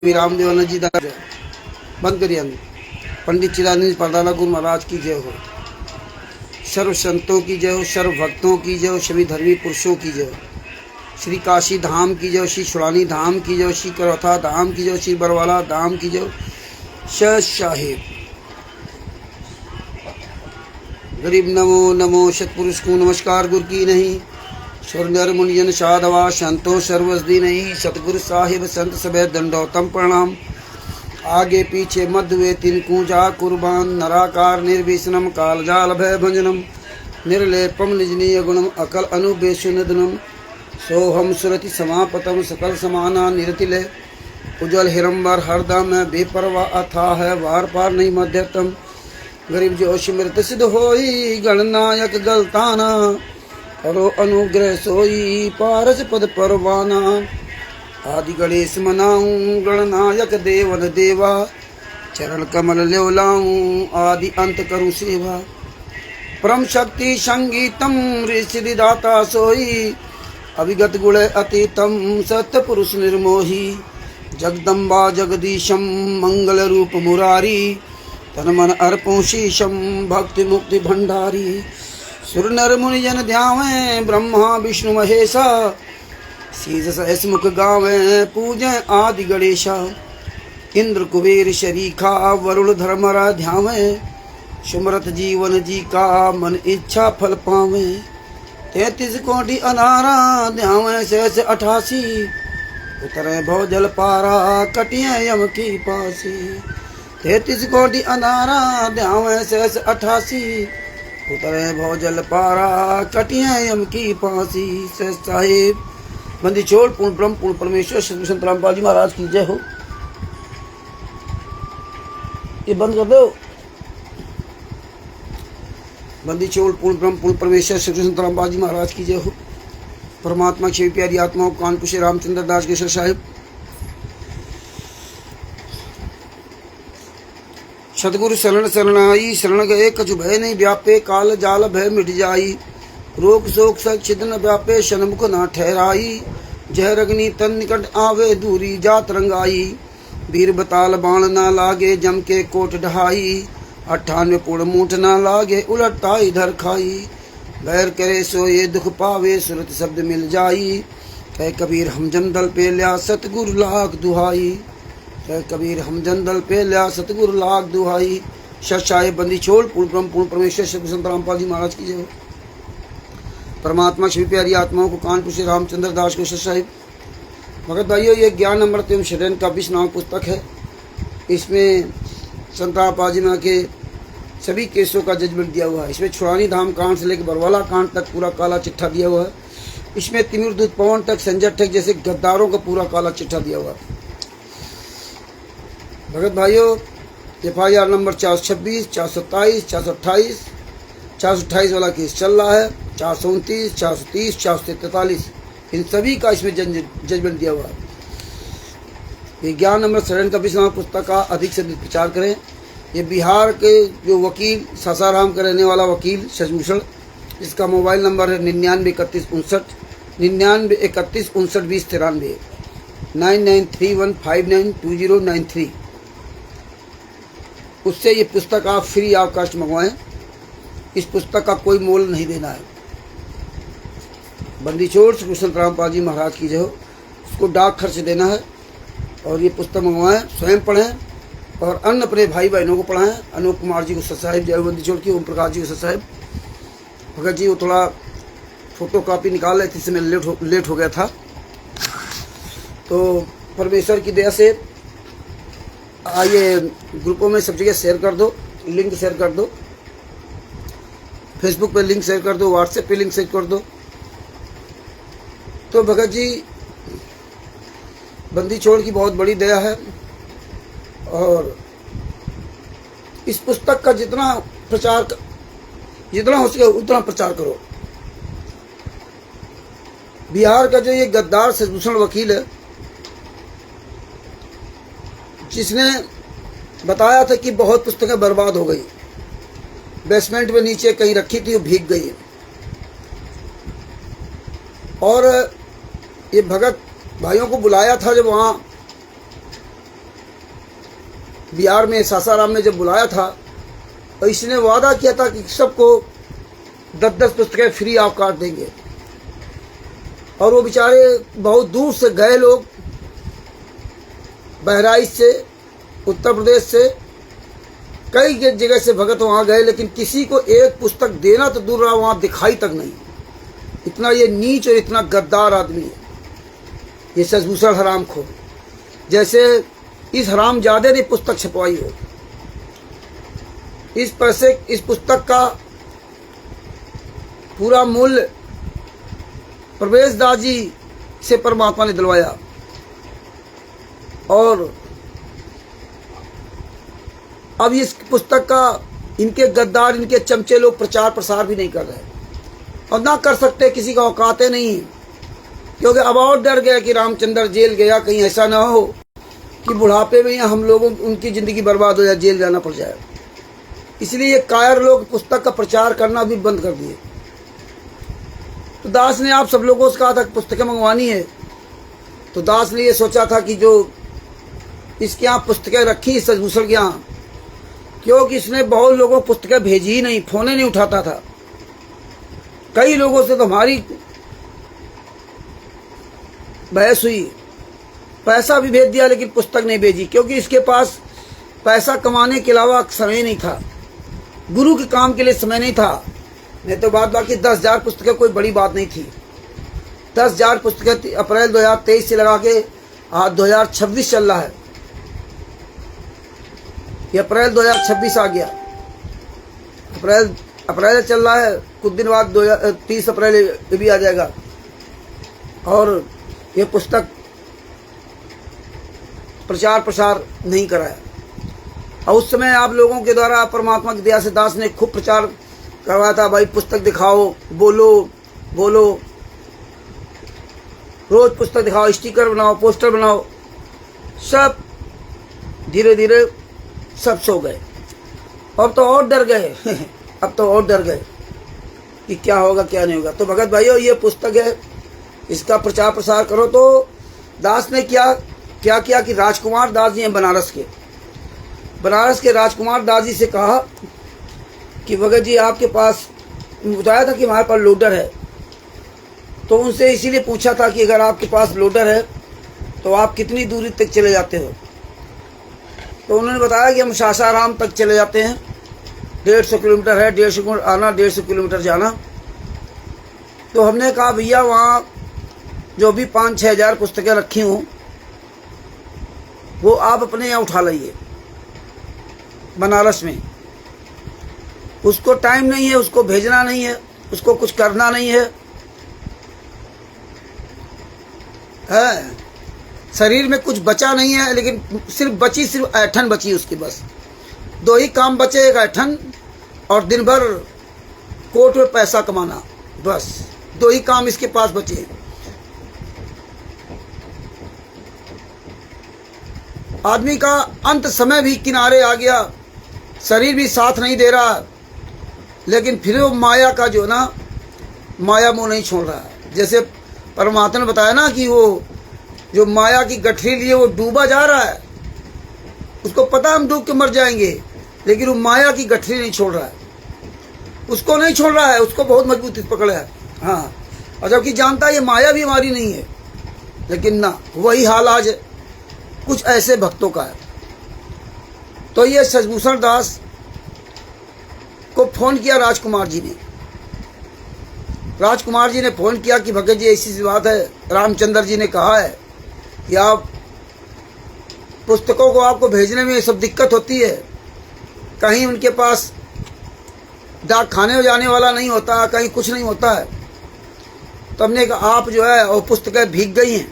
रामदेव जी दा बंद करिए। पंडित चिदानंद परदाला गुरु महाराज की जय हो। सर्व संतों की जय हो, सर्व भक्तों की जय हो, सभी धर्मी पुरुषों की जय हो। श्री काशी धाम की जय हो, श्री छुड़ानी धाम की जय हो, श्री करौथा धाम की जय हो, श्री बरवाला धाम की जय हो। शह साहिब गरीब नमो नमो सतपुरुष को नमस्कार गुरु की नहीं। स्वर्णर मुनिजन साधवा संतो सर्वसदी नहीं। सतगुरु साहिब संत सबे दंडोतम प्रणाम। आगे पीछे मध्य वे तिन कूजा कुर्बान। नराकार निर्विष्णम कालजाल भय भंजनम। निर्लेपम निजनीय गुणम अकल अनुबेशुनदनम। सोहम सुरति समापतम सकल समाना निरतिले। उज्जवल हिरंबर हरदम बेपरवा अथा है वार पार नहीं मध्यतम। गरीब जो सिमृत सिद्ध होई गणनायक गलताना। करो अनुग्रह सोई पारस पद परवाना। आदि गणेश मनाऊं गणनायक देवन देवा। चरण कमल ल्योलाऊं आदि अंत करूं सेवा। परम शक्ति संगीतम ऋषि दाता सोई। अविगत गुण अतीतम सत्य पुरुष निर्मोही। जगदम्बा जगदीशम मंगल रूप मुरारी। तन मन अर्पों शीशम भक्ति मुक्ति भंडारी। सुर नर मुनि जन ध्यावें ब्रह्मा विष्णु महेशा। शीस सहस मुख गावें पूजें आदि गणेशा। इंद्र कुबेर शरीखा वरुण धर्मरा ध्यावें। सुमरत जीवन जी का मन इच्छा फल पावें। 33 कोटि अनारा ध्यावें सहस 88। उतरे भव जल पारा कटिए यम की पासी। 33 कोटि अनारा ध्यावें सहस 88। उतरे भव जल पारा कटिए यम की फांसी। से साहिब बंदी छोड़ पूर्ण ब्रह्म पूर्ण परमेश्वर श्री संत रामपाल जी महाराज की जय हो। ये बंद कर दो। बंदी छोड़ पूर्ण ब्रह्म पूर्ण परमेश्वर श्री संत रामपाल जी महाराज की जय हो। परमात्मा की प्यारी आत्माओं कानपुर श्री रामचंद्र दास केसर साहिब। सतगुरु शरण शरणाई शरण गए कछु भय नहीं व्यापे। काल जाल भय मिट जाई। रोग शोक सच छिदन व्यापे शनमुख ना ठहराई। जहर अग्नि तन निकट आवे दूरी जात रंगाई। वीर बताल बाण ना लागे जम के कोट ढहाई। 98 पुण मूठ ना लागे उलट ताई धर खाई। बैर करे सो ये दुख पावे सुरत शब्द मिल जाई। कह कबीर हम जंदल पे लिया सतगुरु लाख दुहाई। कबीर हम जंदल पे लिया सतगुरु लाख दुहाई। सचाए बंदी छोड़ पूर्ण ब्रह्म पूर्ण परमेश्वर श्री संत रामपाल जी महाराज की जय। परमात्मा श्री प्यारी आत्माओं को कानपुर श्री रामचंद्र दास को साहिब। भगत भाइयों, ये ज्ञान अमृत एवं शरण का 20 नाम पुस्तक है। इसमें संत रामपाल जी महाराज के सभी केसों का जजमेंट दिया हुआ है। इसमें छुड़ानी धाम कांड से लेकर बरवाला कांड तक पूरा काला चिट्ठा दिया हुआ है। इसमें तिमिर दूत पवन तक संजय तक जैसे गद्दारों का पूरा काला चिट्ठा दिया हुआ है। भगत भाइयों, FIR नंबर 426, 427, 428, 428 वाला केस चल रहा है। 429, 430, 443 इन सभी का इसमें जजमेंट दिया हुआ है। ये ज्ञान अमृत शरण का 20 नाम पुस्तक का अधिक से अधिक प्रचार करें। ये बिहार के जो वकील सासाराम का रहने वाला वकील शशभूषण, इसका मोबाइल नंबर है 99 31 59 99 31 59 20 93 9931592093। उससे ये पुस्तक आप फ्री ऑफ कास्ट मंगवाएं। इस पुस्तक का कोई मोल नहीं देना है। बंदी छोड़ श्री संत रामपाल जी महाराज की जय हो। उसको डाक खर्च देना है और ये पुस्तक मंगवाएं, स्वयं पढ़ें और अन्य अपने भाई बहनों को पढ़ाएं। अनूप कुमार जी को सत साहिब, जय बंदी छोड़ की ओम प्रकाश जी को सत साहिब। भगत जी वो थोड़ा फोटो कापी निकाल रहे थे, इसमें लेट हो गया था। तो परमेश्वर की दया से आइए ग्रुपों में सब जगह शेयर कर दो, लिंक शेयर कर दो। फेसबुक पे लिंक शेयर कर दो, व्हाट्सएप पे लिंक शेयर कर दो। तो भगत जी बंदी छोड़ की बहुत बड़ी दया है और इस पुस्तक का जितना हो सके उतना प्रचार करो। बिहार का जो ये गद्दार शशभूषण वकील है, जिसने बताया था कि बहुत पुस्तकें बर्बाद हो गई, बेसमेंट में नीचे कहीं रखी थी, वो भीग गई। और ये भगत भाइयों को बुलाया था जब वहाँ बिहार में सासाराम ने जब बुलाया था तो इसने वादा किया था कि सबको 10-10 पुस्तकें फ्री ऑफ काट देंगे। और वो बेचारे बहुत दूर से गए लोग, बहराइच से, उत्तर प्रदेश से, कई जगह से भगत वहाँ गए, लेकिन किसी को एक पुस्तक देना तो दूर रहा, वहाँ दिखाई तक नहीं। इतना ये नीच और इतना गद्दार आदमी है ये शशभूषण हरामखोर। जैसे इस हरामजादे ने पुस्तक छपवाई हो, इस पुस्तक का पूरा मूल्य प्रवेश दास जी से परमात्मा ने दिलवाया, और अब इस पुस्तक का इनके गद्दार, इनके चमचे लोग प्रचार प्रसार भी नहीं कर रहे और ना कर सकते, किसी का औकाते नहीं, क्योंकि अब और डर गया कि रामचंद्र जेल गया, कहीं ऐसा ना हो कि बुढ़ापे में हम लोगों उनकी जिंदगी बर्बाद हो जाए, जेल जाना पड़ जाए। इसलिए ये कायर लोग पुस्तक का प्रचार करना भी बंद कर दिए। तो दास ने आप सब लोगों से कहा था कि पुस्तकें मंगवानी है, तो दास ने ये सोचा था कि जो इसके यहाँ पुस्तकें रखी शशभूषण के यहाँ, क्योंकि इसने बहुत लोगों को पुस्तकें भेजी ही नहीं, फोने नहीं उठाता था। कई लोगों से तो हमारी बहस हुई, पैसा भी भेज दिया लेकिन पुस्तक नहीं भेजी, क्योंकि इसके पास पैसा कमाने के अलावा समय नहीं था, गुरु के काम के लिए समय नहीं था। नहीं तो बात बाकी 10,000 पुस्तकें कोई बड़ी बात नहीं थी। 10,000 पुस्तकें अप्रैल 2023 से लगा के आज 2026 चल रहा है, ये अप्रैल 2026 आ गया, अप्रैल चल रहा है, कुछ दिन बाद 30 अप्रैल ये भी आ जाएगा। और ये पुस्तक प्रचार प्रसार नहीं कराया, और उस समय आप लोगों के द्वारा परमात्मा की दया से दास ने खूब प्रचार करवाया था, भाई पुस्तक दिखाओ, बोलो, रोज पुस्तक दिखाओ, स्टिकर बनाओ, पोस्टर बनाओ। सब धीरे धीरे सब सो गए, अब तो और डर गए अब तो और डर गए कि क्या होगा क्या नहीं होगा। तो भगत भाइयों, ये पुस्तक है, इसका प्रचार प्रसार करो। तो दास ने क्या किया कि राजकुमार दास जी हैं बनारस के राजकुमार दास जी से कहा कि भगत जी आपके पास, बताया था कि हमारे पास लोडर है, तो उनसे इसीलिए पूछा था कि अगर आपके पास लोडर है तो आप कितनी दूरी तक चले जाते हो। तो उन्होंने बताया कि हम सासाराम तक चले जाते हैं, 150 किलोमीटर है, 150 किलोमीटर आना, 150 किलोमीटर जाना। तो हमने कहा भैया वहाँ जो भी 5-6 हज़ार पुस्तकें रखी हूँ वो आप अपने यहाँ उठा लाइए बनारस में। उसको टाइम नहीं है, उसको भेजना नहीं है, उसको कुछ करना नहीं है, शरीर में कुछ बचा नहीं है, लेकिन सिर्फ ऐठन बची उसकी। बस 2 ही काम बचे, एक ऐठन और दिन भर कोर्ट में पैसा कमाना, बस 2 ही काम इसके पास बचे। आदमी का अंत समय भी किनारे आ गया, शरीर भी साथ नहीं दे रहा, लेकिन फिर वो माया का जो ना, माया मुँह नहीं छोड़ रहा है। जैसे परमात्मा ने बताया ना कि वो जो माया की गठरी लिए वो डूबा जा रहा है, उसको पता हम डूब के मर जाएंगे, लेकिन वो माया की गठरी नहीं छोड़ रहा है, उसको नहीं छोड़ रहा है, उसको बहुत मजबूती से पकड़ा है। हाँ, और जबकि जानता है ये माया भी हमारी नहीं है, लेकिन ना, वही हाल आज कुछ ऐसे भक्तों का है। तो ये शशभूषण दास को फोन किया राजकुमार जी ने फोन किया कि भगत जी ऐसी बात है, रामचंद्र जी ने कहा है कि आप पुस्तकों को आपको भेजने में सब दिक्कत होती है, कहीं उनके पास डाक खाने में जाने वाला नहीं होता, कहीं कुछ नहीं होता है। तो हमने कहा आप जो है वो पुस्तकें भीग गई हैं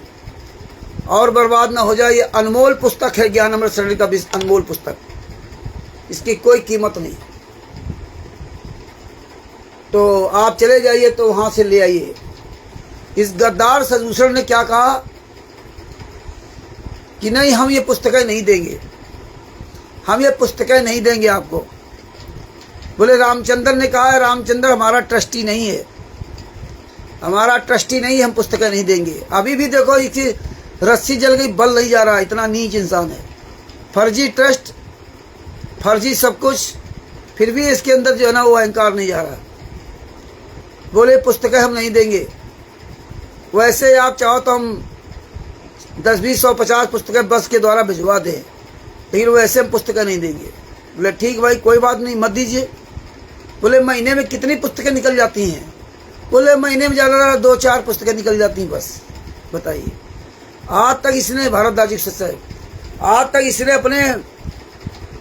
और बर्बाद ना हो जाए, ये अनमोल पुस्तक है, ज्ञान अमृत श्रेणी का अनमोल पुस्तक, इसकी कोई कीमत नहीं। तो आप चले जाइए तो वहां से ले आइए। इस गद्दार शशभूषण ने क्या कहा कि नहीं, हम ये पुस्तकें नहीं देंगे, हम ये पुस्तकें नहीं देंगे आपको। बोले रामचंद्र ने कहा है, रामचंद्र हमारा ट्रस्टी नहीं है, हमारा ट्रस्टी नहीं, हम पुस्तकें नहीं देंगे। अभी भी देखो इसकी रस्सी जल गई, बल नहीं जा रहा, इतना नीच इंसान है। फर्जी ट्रस्ट फर्जी सब कुछ, फिर भी इसके अंदर जो है ना वो अहंकार नहीं जा रहा। बोले पुस्तकें हम नहीं देंगे, वैसे आप चाहो तो हम 10, 20, 100, 50 पुस्तकें बस के द्वारा भिजवा दें, लेकिन वैसे हम पुस्तकें नहीं देंगे। बोले ठीक भाई कोई बात नहीं, मत दीजिए। बोले महीने में कितनी पुस्तकें निकल जाती हैं? बोले महीने में ज़्यादा 2-4 पुस्तकें निकल जाती हैं बस। बताइए, आज तक इसने भारतदास जी से, आज तक इसने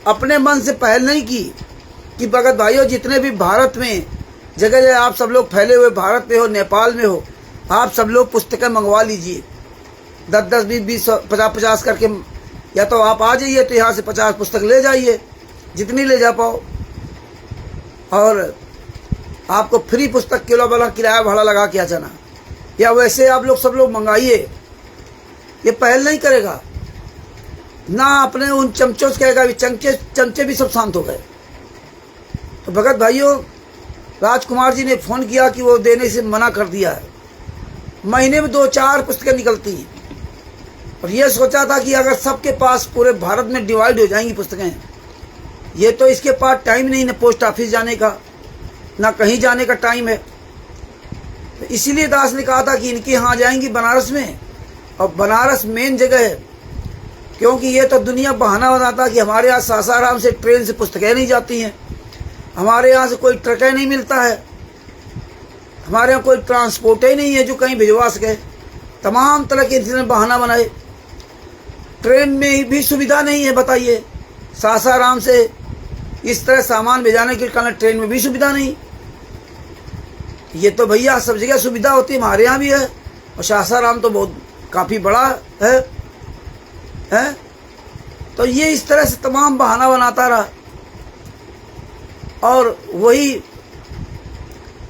अपने मन से पहल नहीं की कि भगत भाइयों जितने भी भारत में जगह जगह आप सब लोग फैले हुए, भारत में हो, नेपाल में हो, आप सब लोग पुस्तकें मंगवा लीजिए 10-10, 20-20, 50-50 करके। या तो आप आ जाइए तो यहाँ से 50 पुस्तक ले जाइए, जितनी ले जा पाओ, और आपको फ्री पुस्तक किलो वाला किराया भाड़ा लगा के आ जाना। या वैसे आप लोग सब लोग मंगाइए। ये पहल नहीं करेगा ना, अपने उन चमचों से कहेगा, चमचे भी सब शांत हो गए। तो भगत भाइयों, राजकुमार जी ने फ़ोन किया कि वो देने से मना कर दिया है। महीने में 2-4 पुस्तकें निकलती हैं, और ये सोचा था कि अगर सबके पास पूरे भारत में डिवाइड हो जाएंगी पुस्तकें, ये तो इसके पास टाइम नहीं, ना पोस्ट ऑफिस जाने का, ना कहीं जाने का टाइम है। तो इसीलिए दास ने कहा था कि इनके यहाँ जाएंगी बनारस में, और बनारस मेन जगह है, क्योंकि ये तो दुनिया बहाना बनाता कि हमारे यहाँ सासाराम से ट्रेन से पुस्तकें नहीं जाती हैं, हमारे यहाँ से कोई ट्रकें नहीं मिलता है, हमारे यहाँ कोई ट्रांसपोर्ट ही नहीं है जो कहीं भिजवा सके। तमाम तरह के इन्होंने बहाना बनाए। ट्रेन में भी सुविधा नहीं है, बताइए, सासाराम से इस तरह सामान भिजाने के कारण ट्रेन में भी सुविधा नहीं। ये तो भैया सब जगह सुविधा होती है, हमारे यहाँ भी है, और सासाराम तो बहुत काफ़ी बड़ा है। तो ये इस तरह से तमाम बहाना बनाता रहा, और वही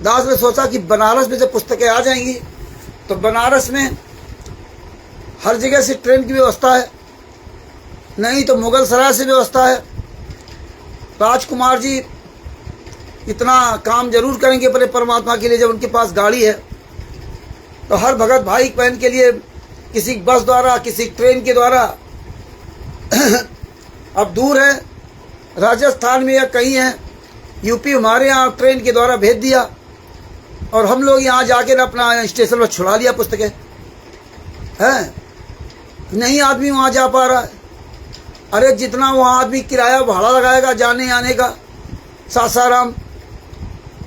दास ने सोचा कि बनारस में जब पुस्तकें आ जाएंगी तो बनारस में हर जगह से ट्रेन की व्यवस्था है, नहीं तो मुगल सराय से व्यवस्था है। राजकुमार जी इतना काम जरूर करेंगे अपने परमात्मा के लिए, जब उनके पास गाड़ी है तो हर भगत भाई बहन के लिए किसी बस द्वारा, किसी ट्रेन के द्वारा अब दूर है, राजस्थान में या कहीं है, यूपी हमारे यहाँ ट्रेन के द्वारा भेज दिया, और हम लोग यहाँ जाके ना अपना स्टेशन पर छुड़ा लिया पुस्तकें। हैं, नहीं आदमी वहाँ जा पा रहा है। अरे जितना वहाँ आदमी किराया भाड़ा लगाएगा जाने आने का सासाराम,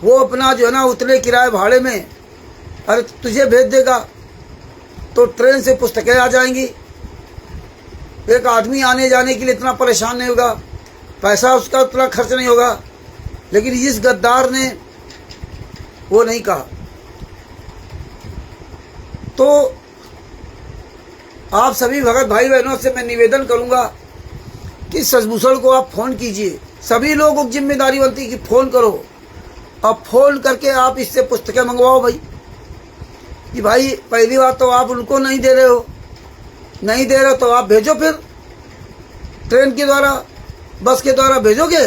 वो अपना जो है ना उतने किराए भाड़े में अरे तुझे भेज देगा, तो ट्रेन से पुस्तकें आ जाएंगी। एक आदमी आने जाने के लिए इतना परेशान नहीं होगा, पैसा उसका उतना खर्च नहीं होगा। लेकिन इस गद्दार ने वो नहीं कहा। तो आप सभी भगत भाई बहनों से मैं निवेदन करूंगा कि सजभूषण को आप फ़ोन कीजिए। सभी लोगों की जिम्मेदारी बनती है कि फ़ोन करो, और फ़ोन करके आप इससे पुस्तकें मंगवाओ भाई। कि भाई पहली बात तो आप उनको नहीं दे रहे हो, नहीं दे रहे हो तो आप भेजो, फिर ट्रेन के द्वारा, बस के द्वारा भेजोगे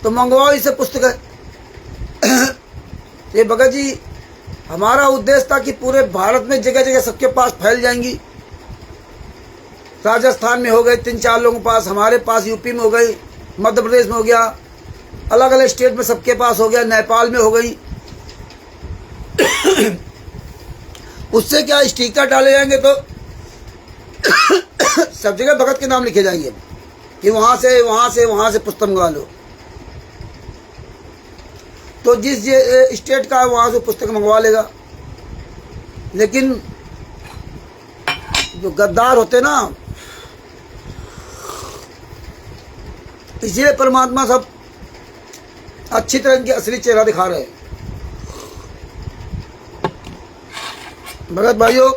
तो मंगवाओ इसे पुस्तकें। ये भगत जी, हमारा उद्देश्य था कि पूरे भारत में जगह जगह सबके पास फैल जाएंगी। राजस्थान में हो गए 3-4 लोगों के पास, हमारे पास यूपी में हो गई, मध्य प्रदेश में हो गया, अलग अलग स्टेट में सबके पास हो गया, नेपाल में हो गई। उससे क्या स्टिकर डाले जाएंगे तो सब जगह भगत के नाम लिखे जाएंगे कि वहाँ से पुस्तक मंगवा लो। तो जिस स्टेट का है वहाँ से पुस्तक मंगवा लेगा। लेकिन जो गद्दार होते ना, इसीलिए परमात्मा सब अच्छी तरह इनके असली चेहरा दिखा रहे हैं। भगत भाइयों,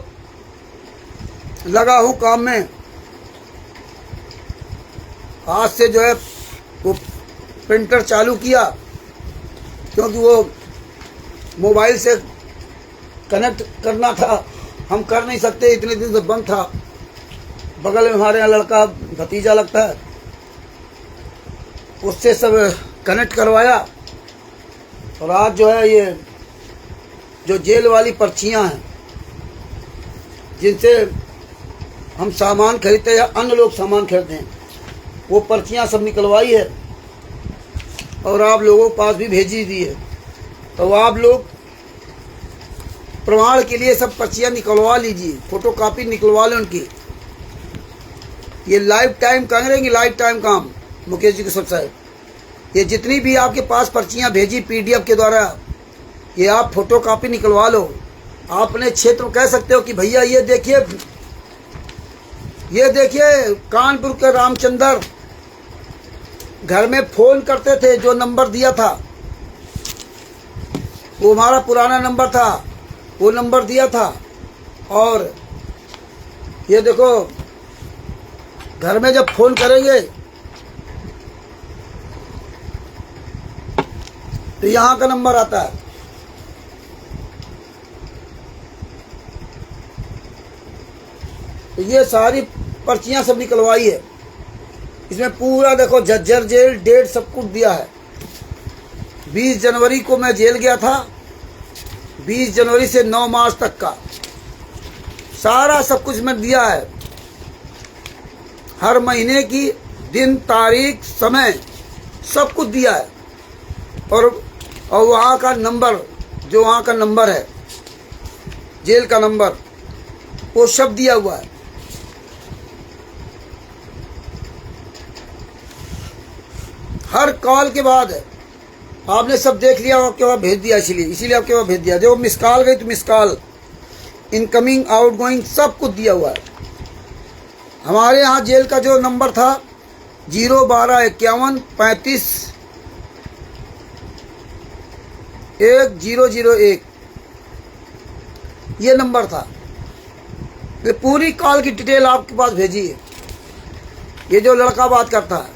लगा हूँ काम में। आज से जो है वो प्रिंटर चालू किया, क्योंकि वो मोबाइल से कनेक्ट करना था, हम कर नहीं सकते, इतने दिन से बंद था। बगल में हमारे यहाँ लड़का भतीजा लगता है, उससे सब कनेक्ट करवाया। और आज जो है ये जो जेल वाली पर्चियाँ हैं जिनसे हम सामान खरीदते हैं या अन्य लोग सामान खरीदते हैं, वो पर्चियाँ सब निकलवाई है और आप लोगों के पास भी भेजी दी है। तो आप लोग प्रमाण के लिए सब पर्चियाँ निकलवा लीजिए, फोटोकॉपी निकलवा लें उनकी। ये लाइफ टाइम करेंगे, लाइफ टाइम काम मुकेश जी के सब साहब। ये जितनी भी आपके पास पर्चियाँ भेजी पीडीएफ के द्वारा, ये आप फोटोकॉपी निकलवा लो। आप अपने क्षेत्र में कह सकते हो कि भैया ये देखिए कानपुर के रामचंद्र घर में फ़ोन करते थे, जो नंबर दिया था वो हमारा पुराना नंबर था, वो नंबर दिया था। और ये देखो घर में जब फ़ोन करेंगे तो यहाँ का नंबर आता है। तो ये सारी पर्चियाँ सब निकलवाई है। इसमें पूरा देखो झज्जर जेल डेट सब कुछ दिया है। 20 जनवरी को मैं जेल गया था, 20 जनवरी से 9 मार्च तक का सारा सब कुछ मैं दिया है। हर महीने की दिन, तारीख, समय सब कुछ दिया है। और वहाँ का नंबर, जो वहाँ का नंबर है जेल का नंबर, वो सब दिया हुआ है। हर कॉल के बाद आपने सब देख लिया, आपके वहाँ भेज दिया, इसीलिए आपके वहाँ भेज दिया। जो मिस कॉल गई तो मिस कॉल, इनकमिंग आउटगोइंग सब कुछ दिया हुआ है। हमारे यहाँ जेल का जो नंबर था 01251351001, ये नंबर था। ये पूरी कॉल की डिटेल आपके पास भेजी है। ये जो लड़का बात करता है,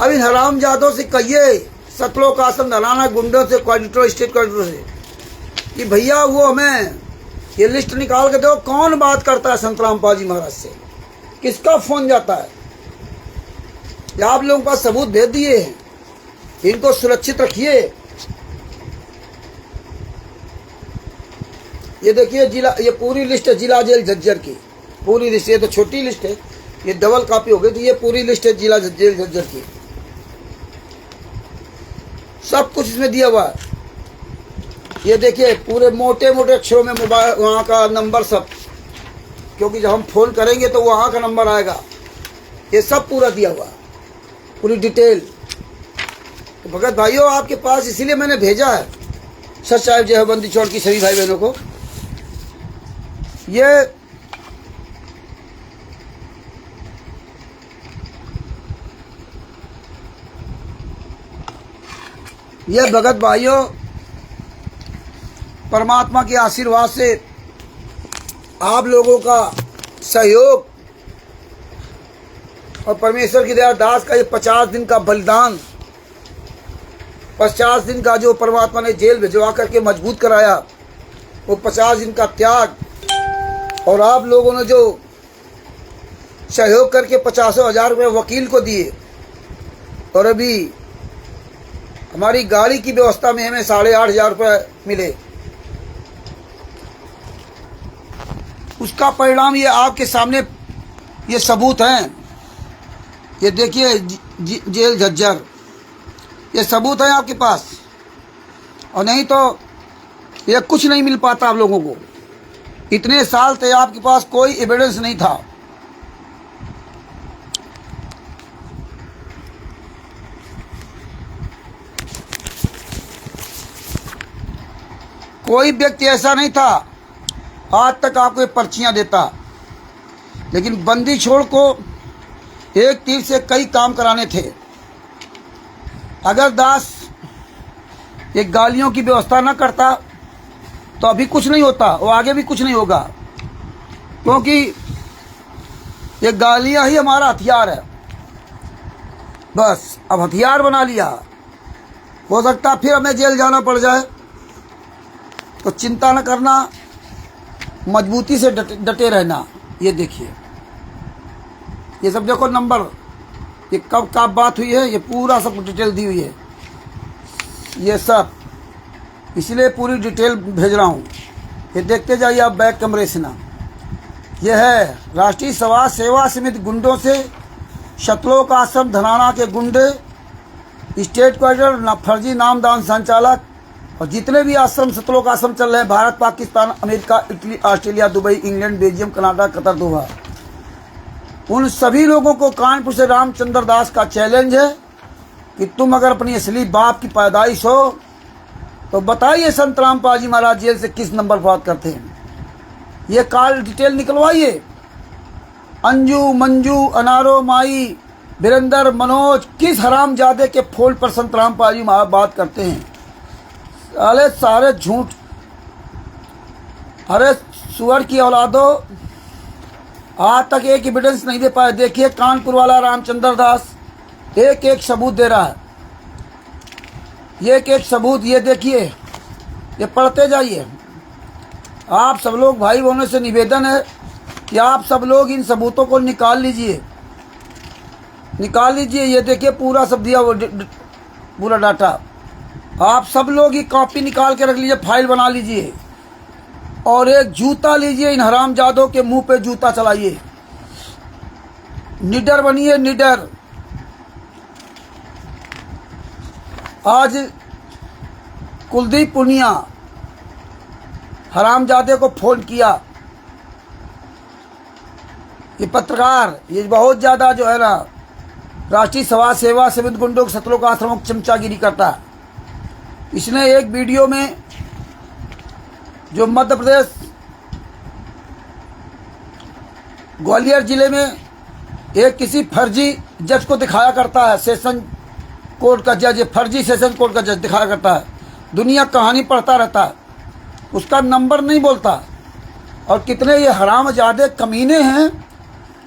अब इन हरामजादों से कहिए, सतलोक आसन दलाना गुंडों से, कोऑर्डिनेटर, स्टेट कोऑर्डिनेटर से, कि भैया वो हमें ये लिस्ट निकाल के दो, कौन बात करता है संतराम पाल जी महाराज से, किसका फोन जाता है। आप लोगों के पास सबूत भेज दिए हैं, इनको सुरक्षित रखिए। ये देखिए जिला, ये पूरी लिस्ट है जिला जेल झज्जर की, पूरी लिस्ट। ये तो छोटी लिस्ट है, ये डबल कॉपी हो गई, तो ये पूरी लिस्ट है जिला जेल झज्जर की। सब कुछ इसमें दिया हुआ है। ये देखिए पूरे मोटे मोटे अक्षरों में मोबाइल, वहाँ का नंबर सब, क्योंकि जब हम फोन करेंगे तो वहाँ का नंबर आएगा। ये सब पूरा दिया हुआ, पूरी डिटेल। तो भगत भाइयों आपके पास इसीलिए मैंने भेजा है, सर साहब जय बंदी छोड़ की सभी भाई बहनों को। ये भगत भाइयों परमात्मा के आशीर्वाद से, आप लोगों का सहयोग और परमेश्वर की दया, दास का ये 50 दिन का बलिदान, 50 दिन का जो परमात्मा ने जेल भिजवा करके मजबूत कराया, वो 50 दिन का त्याग, और आप लोगों ने जो सहयोग करके 50,000 रुपये वकील को दिए, और अभी हमारी गाड़ी की व्यवस्था में हमें 8,500 रुपये मिले, उसका परिणाम ये आपके सामने ये सबूत हैं। ये देखिए जेल झज्जर, ये सबूत है आपके पास। और नहीं तो ये कुछ नहीं मिल पाता आप लोगों को। इतने साल थे आपके पास कोई एविडेंस नहीं था। कोई व्यक्ति ऐसा नहीं था आज तक आपको ये पर्चियां देता, लेकिन बंदी छोड़ को एक तीर से कई काम कराने थे। अगर दास ये गालियों की व्यवस्था न करता तो अभी कुछ नहीं होता, और आगे भी कुछ नहीं होगा, क्योंकि ये गालियां ही हमारा हथियार है। बस अब हथियार बना लिया। हो सकता फिर हमें जेल जाना पड़ जाए, तो चिंता न करना, मजबूती से डटे रहना। ये देखिए, ये सब देखो नंबर, ये कब कब बात हुई है, ये पूरा सब डिटेल दी हुई है। ये सब इसलिए पूरी डिटेल भेज रहा हूँ। ये देखते जाइए आप बैक कमरे से ना। ये है राष्ट्रीय समाज सेवा समिति गुंडों से सतलोक आश्रम धनाना के गुंडे, स्टेट क्वार्टर फर्जी नामदान संचालक और जितने भी आश्रम सतलोक आश्रम चल रहे हैं, Bharat, Pakistan, America, Italy, Australia, Dubai, England, Belgium, Canada, Qatar, Doha, उन सभी लोगों को कानपुर से रामचंद्र दास का चैलेंज है कि तुम अगर अपनी असली बाप की पैदाइश हो तो बताइए संत रामपाल जी महाराज जेल से किस नंबर पर बात करते हैं। ये कॉल डिटेल निकलवाइए। अंजू, मंजू, अनारो, माई, वीरेंद्र, मनोज किस हरामजादे के फोन पर संत रामपाल जी महाराज बात करते हैं। अरे सारे झूठ। अरे सुअर की औलादो, आज तक एक एविडेंस नहीं दे पाए। देखिए कानपुर वाला रामचंद्र दास एक एक सबूत दे रहा है, ये एक एक सबूत। ये देखिए, ये पढ़ते जाइए। आप सब लोग भाई बहनों से निवेदन है कि आप सब लोग इन सबूतों को निकाल लीजिए, निकाल लीजिए। ये देखिए पूरा सब दिया, वो पूरा डाटा। आप सब लोग ये कॉपी निकाल के रख लीजिए, फाइल बना लीजिए और एक जूता लीजिए, इन हरामजादों के मुंह पे जूता चलाइए। निडर बनिए, निडर। आज कुलदीप पुनिया हरामजादे को फोन किया। ये पत्रकार ये बहुत ज्यादा जो है ना राष्ट्रीय समाज सेवा समिति गुंडों के सतलोक आश्रमों की चमचागिरी करता है। इसने एक वीडियो में जो मध्य प्रदेश ग्वालियर जिले में एक किसी फर्जी जज को दिखाया करता है, सेशन कोर्ट का जज, फर्जी सेशन कोर्ट का जज दिखाया करता है। दुनिया कहानी पढ़ता रहता है, उसका नंबर नहीं बोलता। और कितने ये हरामजादे कमीने हैं,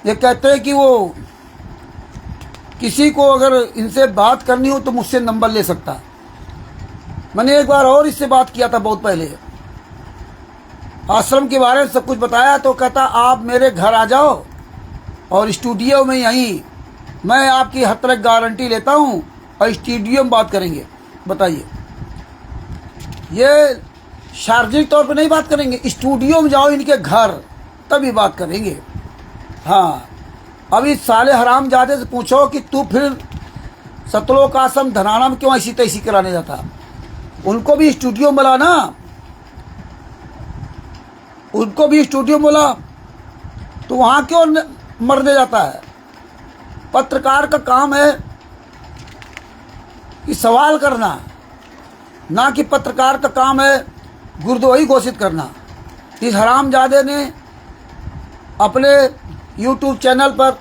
ये कहते हैं कि वो किसी को अगर इनसे बात करनी हो तो मुझसे नंबर ले सकता है। मैंने एक बार और इससे बात किया था बहुत पहले, आश्रम के बारे में सब कुछ बताया, तो कहता आप मेरे घर आ जाओ और स्टूडियो में यहीं मैं आपकी हर तरह गारंटी लेता हूं और स्टूडियो में बात करेंगे। बताइए, ये सार्वजनिक तौर पे नहीं बात करेंगे, स्टूडियो में जाओ इनके घर तभी बात करेंगे। हाँ, अभी साले हरामजादे से पूछो कि तू फिर सतलोक आश्रम धनाना में क्यों ऐसी तैसी कराने जाता। उनको भी स्टूडियो में बोला ना, उनको भी स्टूडियो में बोला, तो वहां क्यों मरने जाता है। पत्रकार का काम है कि सवाल करना, ना कि पत्रकार का काम है गुरदोही घोषित करना। इस हरामजादे ने अपने YouTube चैनल पर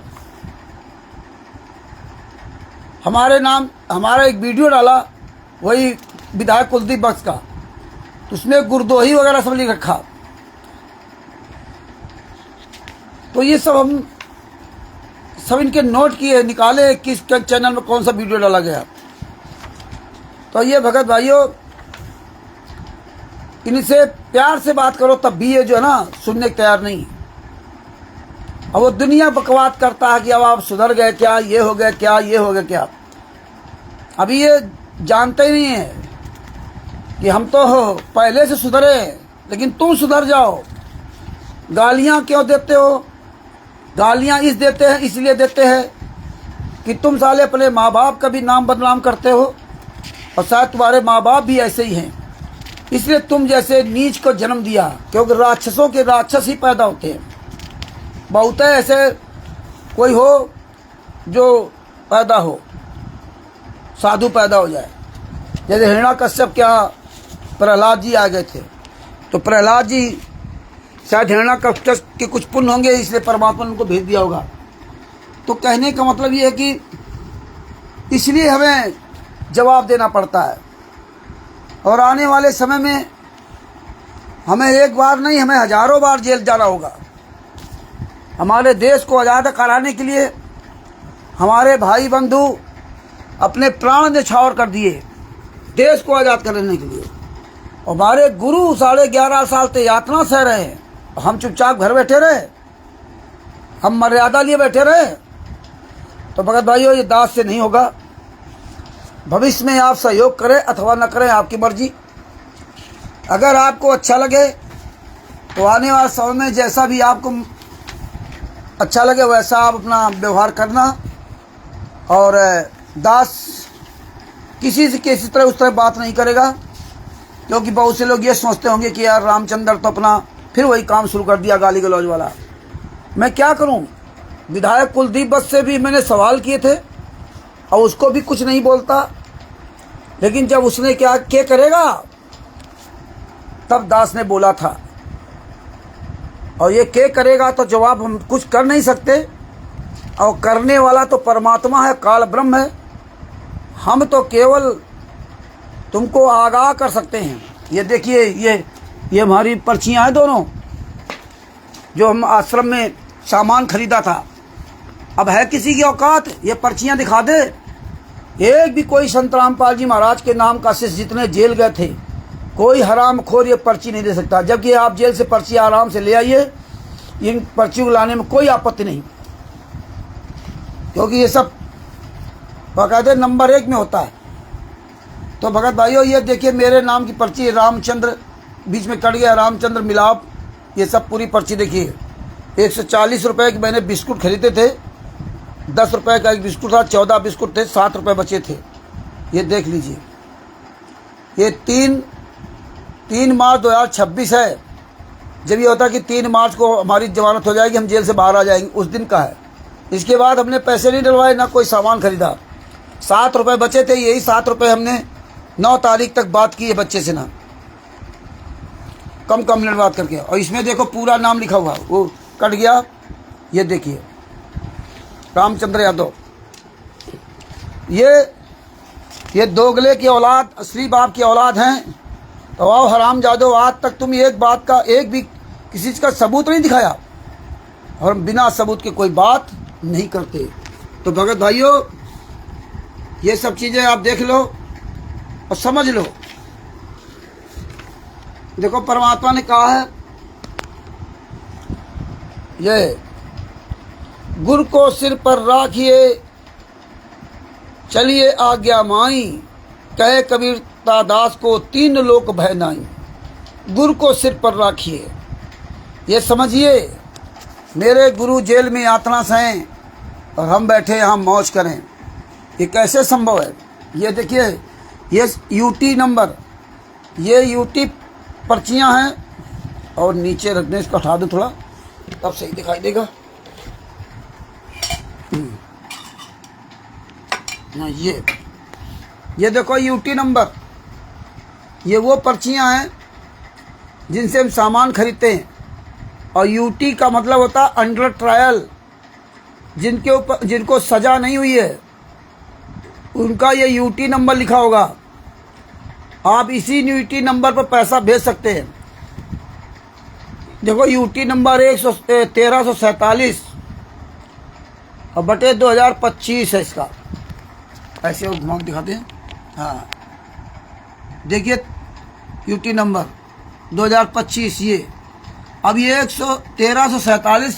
हमारा एक वीडियो डाला, वही विधायक कुलदीप बख्श का, तो उसमें गुरदोही वगैरह सब लिख रखा। तो ये सब हम सब इनके नोट किए, निकाले किस चैनल में कौन सा वीडियो डाला गया। तो ये भगत भाइयों, इनसे प्यार से बात करो तब भी ये जो है ना सुनने को तैयार नहीं। अब वो दुनिया बकवास करता है कि अब आप सुधर गए क्या, ये हो गया क्या, ये हो गया क्या। अभी ये जानते ही नहीं है कि हम तो पहले से सुधरे, लेकिन तुम सुधर जाओ। गालियां क्यों देते हो? गालियां इसलिए देते हैं कि तुम साले अपने माँ बाप का भी नाम बदनाम करते हो और शायद तुम्हारे माँ बाप भी ऐसे ही हैं, इसलिए तुम जैसे नीच को जन्म दिया। क्योंकि राक्षसों के राक्षस ही पैदा होते हैं। बहुत ऐसे कोई हो जो पैदा हो, साधु पैदा हो जाए। जैसे हिरण्याकश्यप क्या प्रहलाद जी आ गए थे, तो प्रहलाद जी शायद हिरण्याकश्यप के कुछ पुण्य होंगे, इसलिए परमात्मा ने उनको भेज दिया होगा। तो कहने का मतलब ये है कि इसलिए हमें जवाब देना पड़ता है। और आने वाले समय में हमें एक बार नहीं, हमें हजारों बार जेल जाना होगा। हमारे देश को आज़ाद कराने के लिए हमारे भाई बंधु अपने प्राण न्यौछावर कर दिए देश को आज़ाद करने के लिए। हमारे गुरु 11.5 साल से यातना सह रहे हैं, हम चुपचाप घर बैठे रहे, हम मर्यादा लिए बैठे रहे। तो भगत भाइयों, ये दास से नहीं होगा। भविष्य में आप सहयोग करें अथवा न करें, आपकी मर्जी। अगर आपको अच्छा लगे तो आने वाले समय में जैसा भी आपको अच्छा लगे वैसा आप अपना व्यवहार करना। और दास किसी से किसी तरह उस तरह बात नहीं करेगा, क्योंकि बहुत से लोग ये सोचते होंगे कि यार रामचंद्र तो अपना फिर वही काम शुरू कर दिया, गाली गलौज वाला। मैं क्या करूं, विधायक कुलदीप वत्स से भी मैंने सवाल किए थे और उसको भी कुछ नहीं बोलता, लेकिन जब उसने क्या करेगा तब दास ने बोला था, और ये क्या करेगा तो जवाब हम कुछ कर नहीं सकते, और करने वाला तो परमात्मा है, काल ब्रह्म है। हम तो केवल तुमको आगाह कर सकते हैं। ये देखिए, ये हमारी पर्चियां हैं दोनों, जो हम आश्रम में सामान खरीदा था। अब है किसी की औकात ये पर्चियां दिखा दे? एक भी कोई संत रामपाल जी महाराज के नाम का शिष्य जितने जेल गए थे, कोई हरामखोर ये पर्ची नहीं दे सकता। जबकि आप जेल से पर्ची आराम से ले आइए, इन पर्ची को लाने में कोई आपत्ति नहीं, क्योंकि ये सब बाकायदे नंबर 1 में होता है। तो भगत भाइयों, ये देखिए मेरे नाम की पर्ची, रामचंद्र बीच में कट गया, रामचंद्र मिलाप, ये सब पूरी पर्ची देखिए। 140 रुपये के मैंने बिस्कुट खरीदे थे, 10 रुपये का एक बिस्कुट था, 14 बिस्कुट थे, 7 रुपये बचे थे। ये देख लीजिए, ये 3 मार्च 2026 है। जब ये होता है कि 3 मार्च को हमारी जमानत हो जाएगी, हम जेल से बाहर आ जाएंगे, उस दिन का है। इसके बाद हमने पैसे नहीं डलवाए, ना कोई सामान खरीदा। 7 रुपये बचे थे, यही 7 रुपये हमने 9 तारीख तक बात की है बच्चे से, ना कम मिनट बात करके। और इसमें देखो पूरा नाम लिखा हुआ, वो कट गया। ये देखिए रामचंद्र यादव, ये दोगले की औलाद, असली बाप की औलाद हैं। तो आओ हराम जादो, आज तक तुम एक बात का एक भी किसी चीज़ का सबूत नहीं दिखाया, और बिना सबूत के कोई बात नहीं करते। तो भगत भाइयों, ये सब चीज़ें आप देख लो और समझ लो। देखो परमात्मा ने कहा है, ये गुरु को सिर पर राखिए, चलिए आज्ञा माई, कहे कबीर दास को 3 लोक भय नाई। गुरु को सिर पर राखिए, ये समझिए मेरे गुरु जेल में यातना सहें और हम बैठे यहाँ मौज करें, ये कैसे संभव है? ये देखिए, ये यूटी नंबर, ये यूटी पर्चियाँ हैं, और नीचे रखने, इसको हटा दो थोड़ा, तब सही दिखाई देगा। ये देखो यूटी नंबर, ये वो पर्चियाँ हैं जिनसे हम सामान खरीदते हैं। और यूटी का मतलब होता है अंडर ट्रायल, जिनके ऊपर जिनको सजा नहीं हुई है उनका ये यूटी नंबर लिखा होगा। आप इसी यूटी नंबर पर पैसा भेज सकते हैं। देखो यूटी नंबर 1347 और बटे 2025 है इसका। ऐसे वो घुमा दिखाते हैं, हाँ देखिए यूटी नंबर 2025 ये। अब ये 1347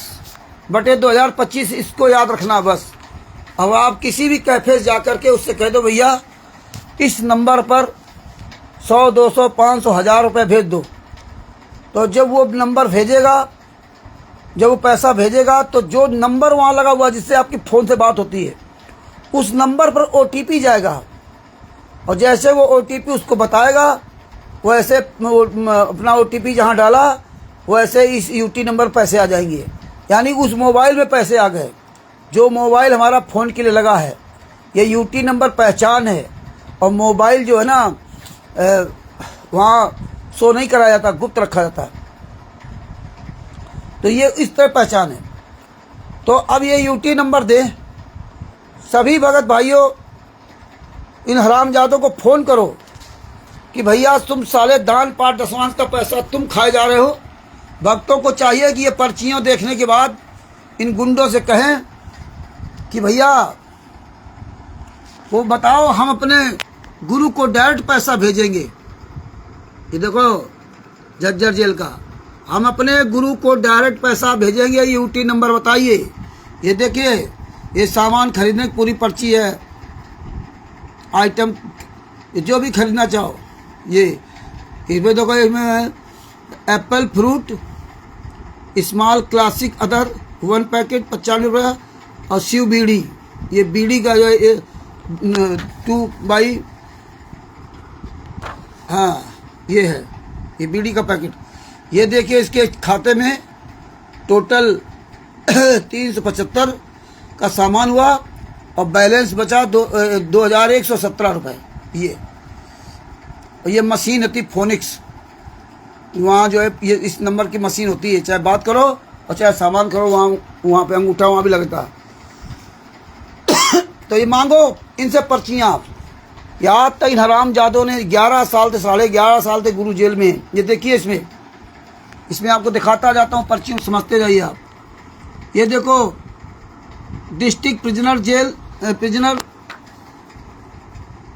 बटे 2025, इसको याद रखना बस। अब आप किसी भी कैफे जा कर के उससे कह दो भैया इस नंबर पर 100, 200, 500, 1000 रुपये भेज दो। तो जब वो नंबर भेजेगा, जब वो पैसा भेजेगा, तो जो नंबर वहाँ लगा हुआ जिससे आपकी फ़ोन से बात होती है, उस नंबर पर OTP जाएगा, और जैसे वो OTP उसको बताएगा, वैसे अपना OTP जहाँ डाला वैसे इस यूटी नंबर पैसे आ जाएंगे। यानी उस मोबाइल में पैसे आ गए, जो मोबाइल हमारा फ़ोन के लिए लगा है। ये यूटी नंबर पहचान है, और मोबाइल जो है ना वहाँ शो नहीं कराया जाता, गुप्त रखा जाता है। तो ये इस तरह पहचान है। तो अब ये यूटी नंबर दे, सभी भगत भाइयों इन हरामजादों को फ़ोन करो कि भैया तुम साले दान पाठ दसवांश का पैसा तुम खाए जा रहे हो। भक्तों को चाहिए कि ये पर्चियाँ देखने के बाद इन गुंडों से कहें कि भैया वो बताओ, हम अपने गुरु को डायरेक्ट पैसा भेजेंगे। ये देखो झज्जर जेल का, हम अपने गुरु को डायरेक्ट पैसा भेजेंगे, यूटी नंबर बताइए। ये देखिए, ये सामान खरीदने की पूरी पर्ची है, आइटम जो भी खरीदना चाहो। ये इसमें देखो, इसमें Apple fruit small classic other 1 packet 95 रुपया, और शिव बीड़ी ये बीड़ी का जो है 2 बाई, हाँ ये है, ये बीड़ी का पैकेट। ये देखिए इसके खाते में टोटल 375 का सामान हुआ और बैलेंस बचा 2117 रुपये। ये मशीन होती फोनिक्स, वहाँ जो है ये इस नंबर की मशीन होती है, चाहे बात करो और चाहे सामान करो, वहाँ पे अंगूठा वहाँ भी लगता है। तो ये मांगो इनसे पर्चियाँ। याद तक इन हराम जादों ने 11 साल से 11.5 साल से गुरु जेल में। ये देखिए इसमें आपको दिखाता जाता हूँ, पर्चियों समझते जाइए आप। ये देखो district prisoner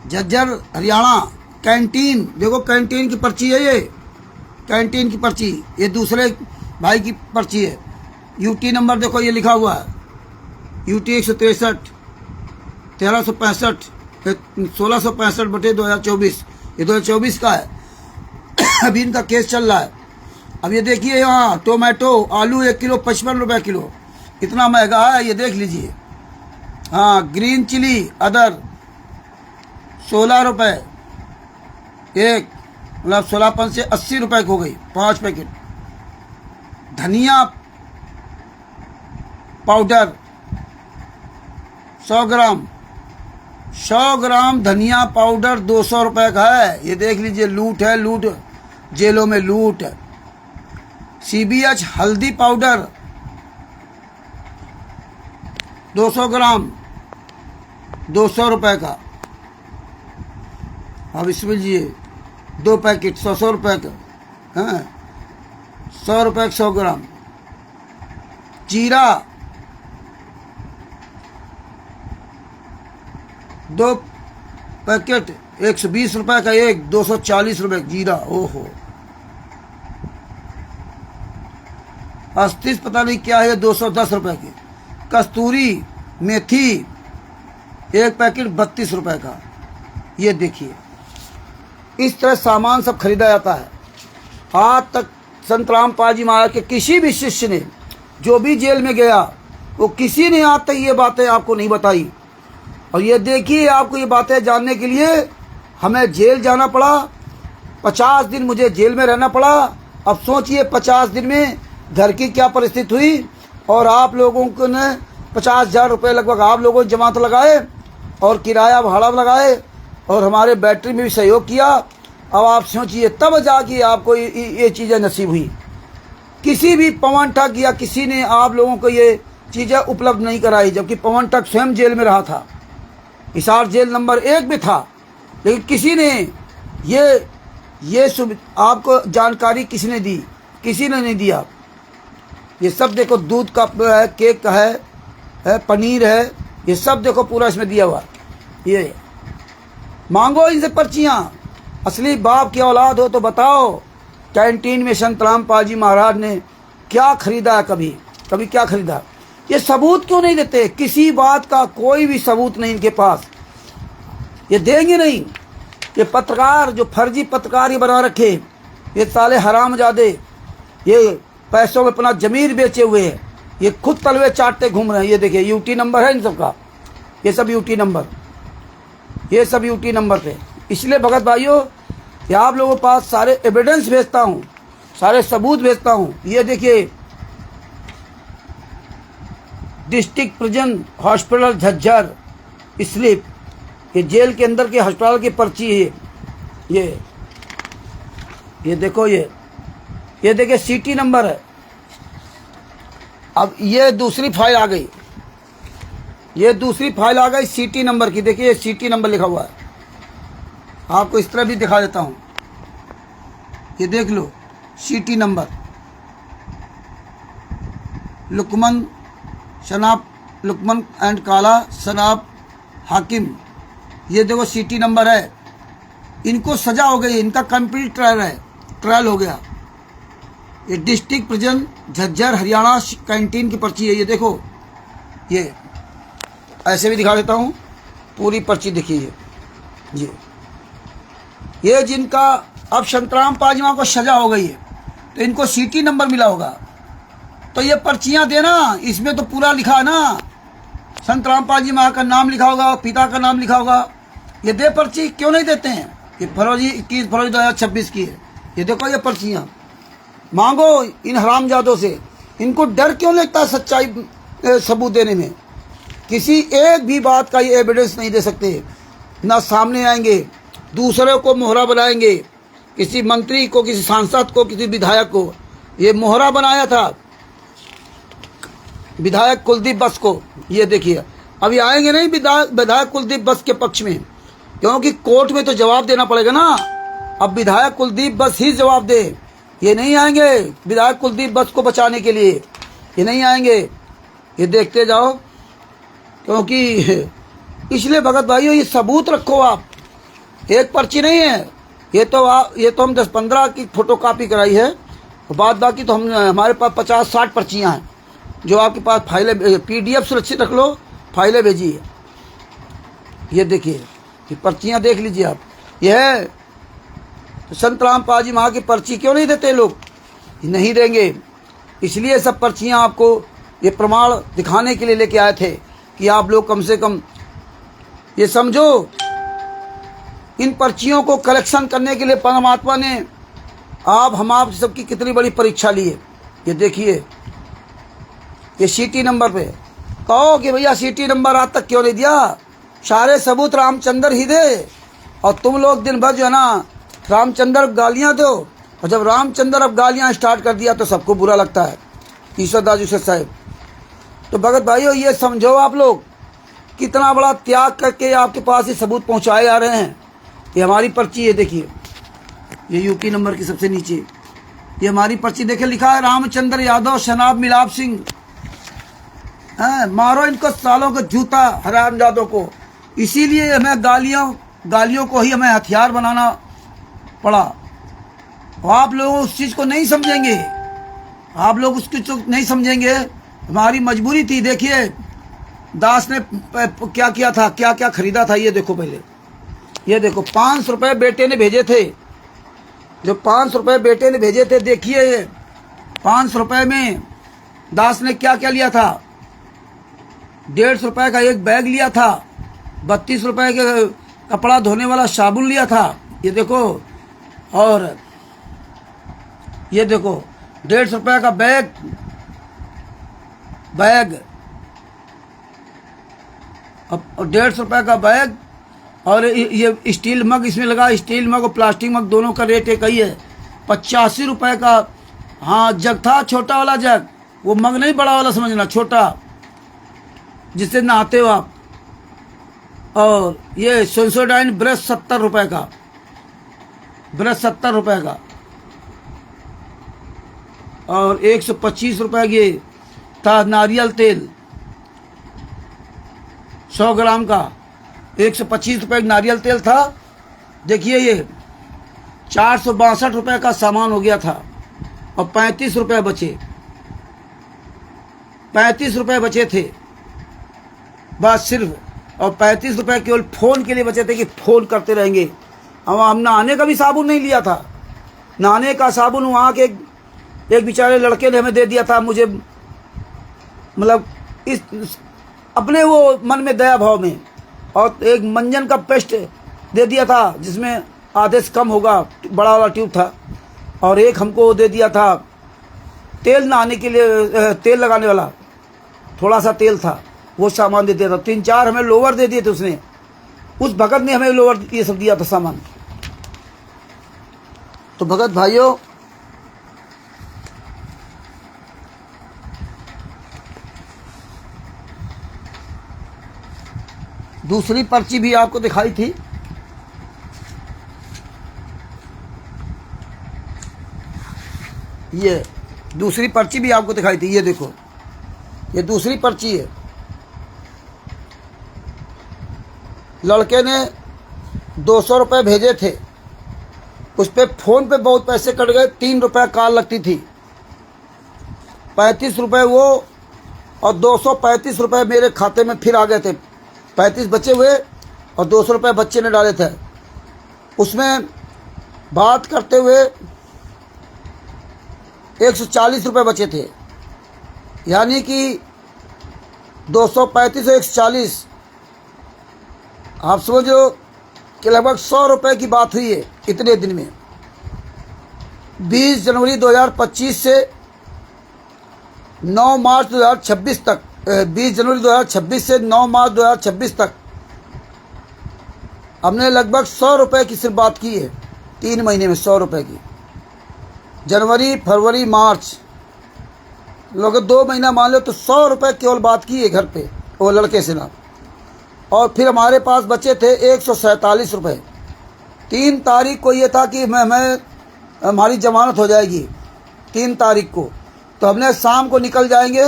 Jhajjar Haryana canteen, देखो कैंटीन की पर्ची है, ये कैंटीन की पर्ची, ये दूसरे भाई की पर्ची है। यूटी नंबर देखो ये लिखा हुआ है, यूटी 163 1365 1665/2024, ये 2024 का है। अभी इनका केस चल रहा है। अब ये देखिए यहाँ टोमेटो आलू 1 किलो 55 रुपये किलो, इतना महंगा है, ये देख लीजिए। हाँ ग्रीन चिली अदर 16 रुपये एक, मतलब 16 से 80 रुपये की हो गई 5 पैकेट। धनिया पाउडर 100 ग्राम धनिया पाउडर 200 रुपये का है, ये देख लीजिए। लूट है, लूट, जेलों में लूट। CBH हल्दी पाउडर 200 ग्राम 200 रुपये का। अब इसमें लीजिए 2 पैकेट 100 रुपये का, हाँ 100 रुपये 100 ग्राम। जीरा 2 पैकेट 120 रुपये का एक, 240 रुपये जीरा। ओहो अस्तिस पता नहीं क्या है, 210 रुपये की। कस्तूरी मेथी 1 पैकेट 32 रुपये का। ये देखिए इस तरह सामान सब खरीदा जाता है। आज तक संत रामपाल जी महाराज के किसी भी शिष्य ने, जो भी जेल में गया, वो किसी ने आज तक ये बातें आपको नहीं बताई। और ये देखिए आपको ये बातें जानने के लिए हमें जेल जाना पड़ा, 50 दिन मुझे जेल में रहना पड़ा। अब सोचिए 50 दिन में घर की क्या परिस्थिति हुई। और आप लोगों को ने 50,000 रुपये लगभग आप लोगों ने जमा तो लगाए और किराया भाड़ा लगाए और हमारे बैटरी में भी सहयोग किया। अब आप सोचिए तब जाके आपको ये चीज़ें नसीब हुई। किसी भी पवन ठग या किसी ने आप लोगों को ये चीज़ें उपलब्ध नहीं कराई, जबकि पवन ठग स्वयं जेल में रहा था, हिसार जेल नंबर 1 में था। लेकिन किसी ने ये आपको जानकारी किसने दी? किसी ने नहीं दिया। ये सब देखो दूध का है, केक का है, पनीर है, ये सब देखो पूरा इसमें दिया हुआ। ये मांगो इनसे पर्चियाँ। असली बाप की औलाद हो तो बताओ कैंटीन में संत रामपाल जी महाराज ने क्या खरीदा है? कभी क्या खरीदा? ये सबूत क्यों नहीं देते? किसी बात का कोई भी सबूत नहीं इनके पास, ये देंगे नहीं। ये पत्रकार जो फर्जी पत्रकार ये बना रखे, ये साले हरामजादे, ये पैसों में अपना जमीर बेचे हुए हैं, ये खुद तलवे चाटते घूम रहे हैं। ये देखिए यूटी नंबर है इन सबका, ये सब यूटी नंबर, ये सब यूटी नंबर पे। इसलिए भगत भाइयों कि आप लोगों के पास सारे एविडेंस भेजता हूँ, सारे सबूत भेजता हूँ। ये देखिए district prison hospital Jhajjar slip, ये जेल के अंदर के अस्पताल की पर्ची है। ये देखो ये देखिए सीटी नंबर है। अब ये दूसरी फाइल आ गई, ये दूसरी फाइल आ गई सीटी नंबर की। देखिए सीटी नंबर लिखा हुआ है, आपको इस तरह भी दिखा देता हूँ। ये देख लो सीटी नंबर, लुकमन एंड काला शनाब हाकिम। ये देखो सीटी नंबर है। इनको सजा हो गई, इनका कंप्लीट ट्रायल हो गया। ये district prison Jhajjar Haryana canteen की पर्ची है। ये देखो, ये ऐसे भी दिखा देता हूँ, पूरी पर्ची देखिए। ये जिनका अब संतराम पाजमा को सजा हो गई है तो इनको सीटी नंबर मिला होगा। तो ये पर्चियाँ देना, इसमें तो पूरा लिखा है ना, संत रामपाल जी माँ का नाम लिखा होगा, पिता का नाम लिखा होगा। ये दे पर्ची, क्यों नहीं देते हैं? कि फरवरी 21 फरवरी 2026 की है। ये देखो ये पर्चियाँ, मांगो इन हरामजादों से। इनको डर क्यों लगता है सच्चाई सबूत देने में? किसी एक भी बात का ये एविडेंस नहीं दे सकते, ना सामने आएंगे, दूसरे को मोहरा बनाएंगे, किसी मंत्री को, किसी सांसद को, किसी विधायक को। ये मोहरा बनाया था विधायक कुलदीप बस को। ये देखिए, अभी आएंगे नहीं विधायक कुलदीप बस के पक्ष में, क्योंकि कोर्ट में तो जवाब देना पड़ेगा ना। अब विधायक कुलदीप बस ही जवाब दे। ये नहीं आएंगे विधायक कुलदीप बस को बचाने के लिए, ये नहीं आएंगे। ये देखते जाओ, क्योंकि इसलिए भगत भाइयों ये सबूत रखो आप। एक पर्ची नहीं है ये तो हम 10-15 की फोटो कापी कराई है, बाद बाकी तो हम हमारे पास 50-60 पर्चियाँ हैं जो आपके पास फाइलें PDF सुरक्षित रख लो, फाइलें भेजिए। ये देखिए, ये पर्चियाँ देख लीजिए आप। यह है तो संत रामपाल जी वहाँ की पर्ची क्यों नहीं देते लोग? नहीं देंगे। इसलिए सब पर्चियाँ आपको ये प्रमाण दिखाने के लिए लेके आए थे कि आप लोग कम से कम ये समझो। इन पर्चियों को कलेक्शन करने के लिए परमात्मा ने आप सबकी कितनी बड़ी परीक्षा ली है। ये देखिए, ये सीटी नंबर पे कहो कि भैया सीटी नंबर आज तक क्यों नहीं दिया? सारे सबूत रामचंद्र ही दे, और तुम लोग दिन भर जो है ना रामचंद्र गालियां दो। और जब रामचंद्र अब गालियां स्टार्ट कर दिया तो सबको बुरा लगता है। ईश्वरदास जी साहब, तो भगत भाइयों ये समझो, आप लोग कितना बड़ा त्याग करके आपके पास ये सबूत पहुंचाए जा रहे हैं। ये हमारी पर्ची है, देखिए, ये यूपी नंबर की सबसे नीचे ये हमारी पर्ची देखिए, लिखा है रामचंद्र यादव शनाब मिलाप सिंह। मारो इनको सालों को जूता, हरामजादों को। इसीलिए हमें गालियों को ही हमें हथियार बनाना पड़ा। आप लोग उस चीज़ को नहीं समझेंगे, आप लोग उसकी नहीं समझेंगे। हमारी मजबूरी थी। देखिए दास ने क्या किया था, क्या क्या खरीदा था। ये देखो, पहले ये देखो, 500 रुपये बेटे ने भेजे थे। जो 500 रुपये बेटे ने भेजे थे, देखिए ये 500 रुपये में दास ने क्या क्या लिया था। 150 रुपये का एक बैग लिया था, 32 रुपये के कपड़ा धोने वाला साबुन लिया था। ये देखो, और ये देखो 150 रुपये का बैग और 150 रुपये का बैग, और ये स्टील मग इसमें लगा। स्टील मग और प्लास्टिक मग दोनों का रेट एक ही है। 85 रुपये का हाँ जग था, छोटा वाला जग। वो मग नहीं, बड़ा वाला समझना, छोटा जिससे नहाते हो आप। और ये सेंसोडाइन ब्रश 70 रुपये का, ब्रश 70 रुपये का। और 125 रुपये ये था नारियल तेल 100 ग्राम का। 125 रुपये का नारियल तेल था। देखिए ये 462 रुपये का सामान हो गया था, और 35 रुपये बचे। 35 रुपये बचे थे बस सिर्फ, और 35 रुपये केवल फ़ोन के लिए बचे थे कि फ़ोन करते रहेंगे। अब हम नहाने का भी साबुन नहीं लिया था। नहाने का साबुन वहाँ के एक बेचारे लड़के ने हमें दे दिया था। मुझे मतलब इस अपने वो मन में दया भाव में, और एक मंजन का पेस्ट दे दिया था जिसमें आधे से कम होगा, बड़ा वाला ट्यूब था। और एक हमको दे दिया था तेल नहाने के लिए, तेल लगाने वाला थोड़ा सा तेल था, वो सामान दे दिया था। 3-4 हमें लोवर दे दिए थे उसने। उस भगत ने हमें लोवर ये सब दिया था सामान। तो भगत भाइयों, दूसरी पर्ची भी आपको दिखाई थी। ये दूसरी पर्ची भी आपको दिखाई थी। ये देखो, ये दूसरी पर्ची है। लड़के ने 200 रुपये भेजे थे, उस पर फ़ोन पे बहुत पैसे कट गए। 3 रुपये कॉल लगती थी। 35 रुपये वो, और 235 रुपये मेरे खाते में फिर आ गए थे। 35 बचे हुए, और 200 रुपये बच्चे ने डाले थे। उसमें बात करते हुए 140 रुपये बचे थे। यानी कि 235 और 140, आप समझो कि लगभग 100 रुपये की बात हुई है इतने दिन में। 20 जनवरी 2025 से 9 मार्च 2026 तक, 20 जनवरी 2026 से 9 मार्च 2026 तक हमने लगभग 100 रुपये की सिर्फ बात की है। 3 महीने में 100 रुपये की। जनवरी, फरवरी, मार्च, लोग 2 महीना मान लो तो 100 रुपये केवल बात की है घर पे वो लड़के से ना। और फिर हमारे पास बचे थे 147 रुपये। 3 तारीख को ये था कि हमारी जमानत हो जाएगी 3 तारीख को, तो हमने शाम को निकल जाएंगे।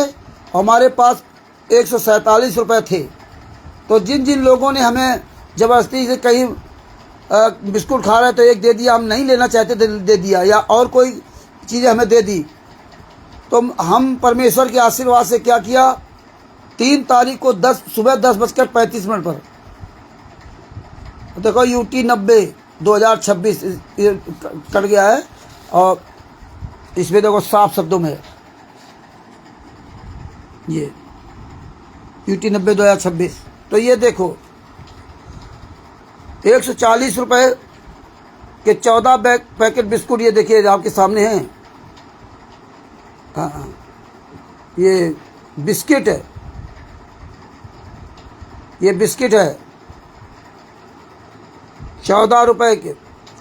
हमारे पास 147 रुपये थे। तो जिन जिन लोगों ने हमें ज़बरदस्ती से कहीं बिस्कुट खा रहे तो एक दे दिया, हम नहीं लेना चाहते थे दे दिया, या और कोई चीज़ें हमें दे दी, तो हम परमेश्वर के आशीर्वाद से क्या किया, 3 तारीख को सुबह 10:35 पर देखो UT 90 2026 कट गया है और इसमें देखो साफ शब्दों में ये UT 90 2026। तो ये देखो 140 रुपये के 14 पैकेट बिस्कुट, ये देखिए आपके सामने हैं। हाँ, ये बिस्किट है, ये बिस्किट है 14 रुपये के,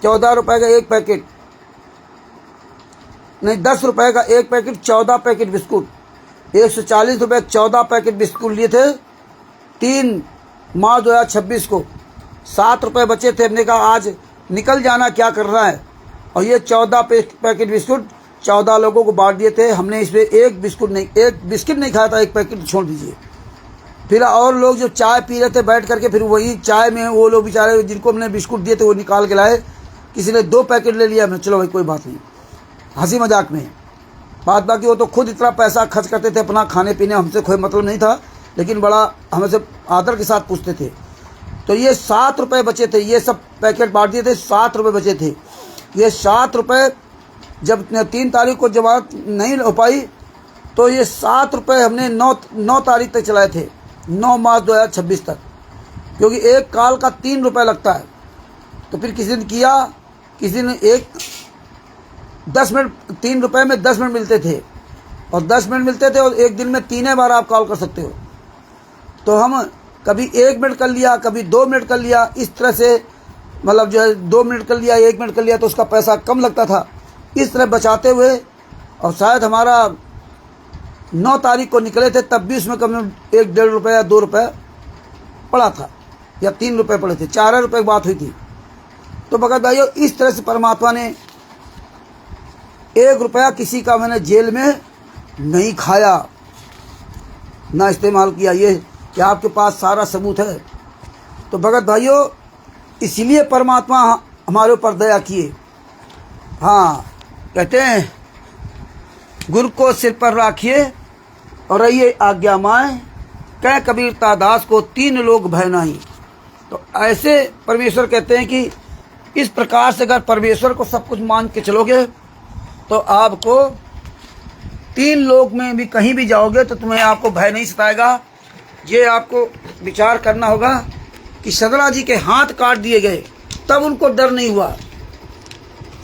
14 रुपये का एक पैकेट, नहीं 10 रुपये का एक पैकेट, 14 पैकेट बिस्कुट। 140 रुपये 14 पैकेट बिस्कुट लिए थे 3 मार्च 2026 को। 7 रुपये बचे थे। हमने कहा आज निकल जाना, क्या करना है, और ये 14 पैकेट बिस्कुट 14 लोगों को बांट दिए थे हमने। इसमें एक बिस्किट नहीं खाया था, एक पैकेट छोड़ दीजिए। फिर और लोग जो चाय पी रहे थे बैठ करके, फिर वही चाय में वो लोग बेचारे जिनको हमने बिस्कुट दिए थे वो निकाल के लाए। किसी ने 2 पैकेट ले लिया। मैं चलो भाई कोई बात नहीं, हंसी मजाक में बात। बाकी वो तो खुद इतना पैसा खर्च करते थे अपना खाने पीने, हमसे कोई मतलब नहीं था, लेकिन बड़ा हमें से आदर के साथ पूछते थे। तो ये 7 रुपये बचे थे, ये सब पैकेट बांट दिए थे। 7 रुपये बचे थे। ये 7 रुपये जब 3 तारीख को जमानत नहीं हो पाई तो ये 7 रुपये हमने 9 तारीख तक चलाए थे, 9 मार्च 2026 तक, क्योंकि एक काल का 3 रुपये लगता है। तो फिर किसी दिन किया, किसी ने 10 मिनट, 3 रुपये में 10 मिनट मिलते थे, और 10 मिनट मिलते थे, और एक दिन में 3 बार आप कॉल कर सकते हो। तो हम कभी 1 मिनट कर लिया, कभी 2 मिनट कर लिया, इस तरह से मतलब जो है 2 मिनट कर लिया, 1 मिनट कर लिया, तो उसका पैसा कम लगता था। इस तरह बचाते हुए, और शायद हमारा 9 तारीख को निकले थे तब भी उसमें कम 1-1.5 रुपये या 2 रुपये पड़ा था, या 3 रुपये पड़े थे, 4 रुपये की बात हुई थी। तो भगत भाइयों, इस तरह से परमात्मा ने 1 रुपया किसी का मैंने जेल में नहीं खाया, ना इस्तेमाल किया। ये क्या आपके पास सारा सबूत है। तो भगत भाइयों, इसीलिए परमात्मा हमारे ऊपर दया किए। हाँ, कहते हैं गुरु को सिर पर राखिए और रहिए आज्ञा माए, कह कबीर दास को 3 लोग भय नहीं। तो ऐसे परमेश्वर कहते हैं कि इस प्रकार से अगर परमेश्वर को सब कुछ मान के चलोगे तो आपको 3 लोग में भी कहीं भी जाओगे तो तुम्हें आपको भय नहीं सताएगा। ये आपको विचार करना होगा कि सदरा जी के हाथ काट दिए गए तब उनको डर नहीं हुआ।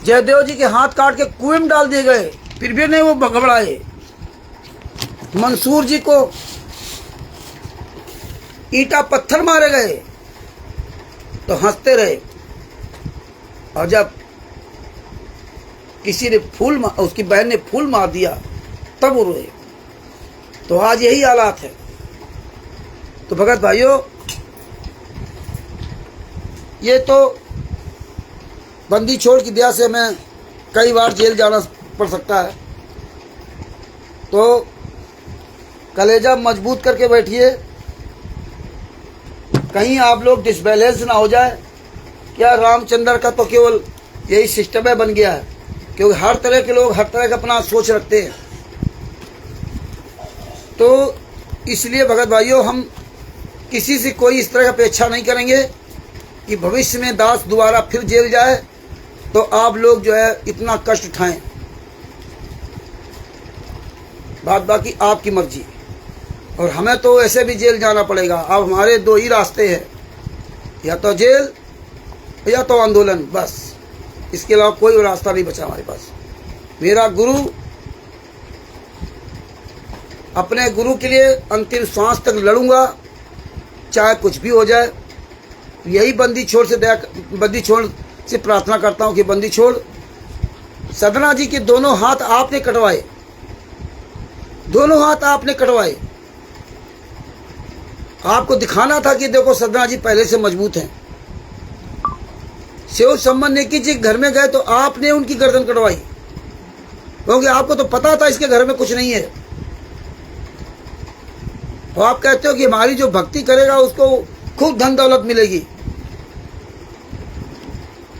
जयदेव जी के हाथ काट के कुएं में डाल दिए गए फिर भी नहीं वो घबराए। मंसूर जी को ईंटा पत्थर मारे गए तो हंसते रहे, और जब किसी ने उसकी बहन ने फूल मार दिया तब वो रोए। तो आज यही हालात है। तो भगत भाइयों, ये तो बंदी छोड़ की दया से हमें कई बार जेल जाना पड़ सकता है। तो कलेजा मजबूत करके बैठिए, कहीं आप लोग डिसबैलेंस ना हो जाए। क्या रामचंद्र का तो केवल यही सिस्टम है बन गया है, क्योंकि हर तरह के लोग हर तरह का अपना सोच रखते हैं। तो इसलिए भगत भाइयों, हम किसी से कोई इस तरह की अपेक्षा नहीं करेंगे कि भविष्य में दास दोबारा फिर जेल जाए तो आप लोग जो है इतना कष्ट उठाएं। बात बाकी आपकी मर्जी। और हमें तो ऐसे भी जेल जाना पड़ेगा। अब हमारे दो ही रास्ते हैं, या तो जेल या तो आंदोलन, बस। इसके अलावा कोई रास्ता नहीं बचा हमारे पास। मेरा गुरु, अपने गुरु के लिए अंतिम सांस तक लड़ूंगा, चाहे कुछ भी हो जाए। यही बंदी छोड़ से प्रार्थना करता हूं कि बंदी छोड़, सदना जी के दोनों हाथ आपने कटवाए, दोनों हाथ आपने कटवाए। आपको दिखाना था कि देखो सदना जी पहले से मजबूत हैं। शिव सम्मान नेकी जी घर में गए तो आपने उनकी गर्दन कटवाई, क्योंकि आपको तो पता था इसके घर में कुछ नहीं है। और आप कहते हो कि हमारी जो भक्ति करेगा उसको खूब धन दौलत मिलेगी।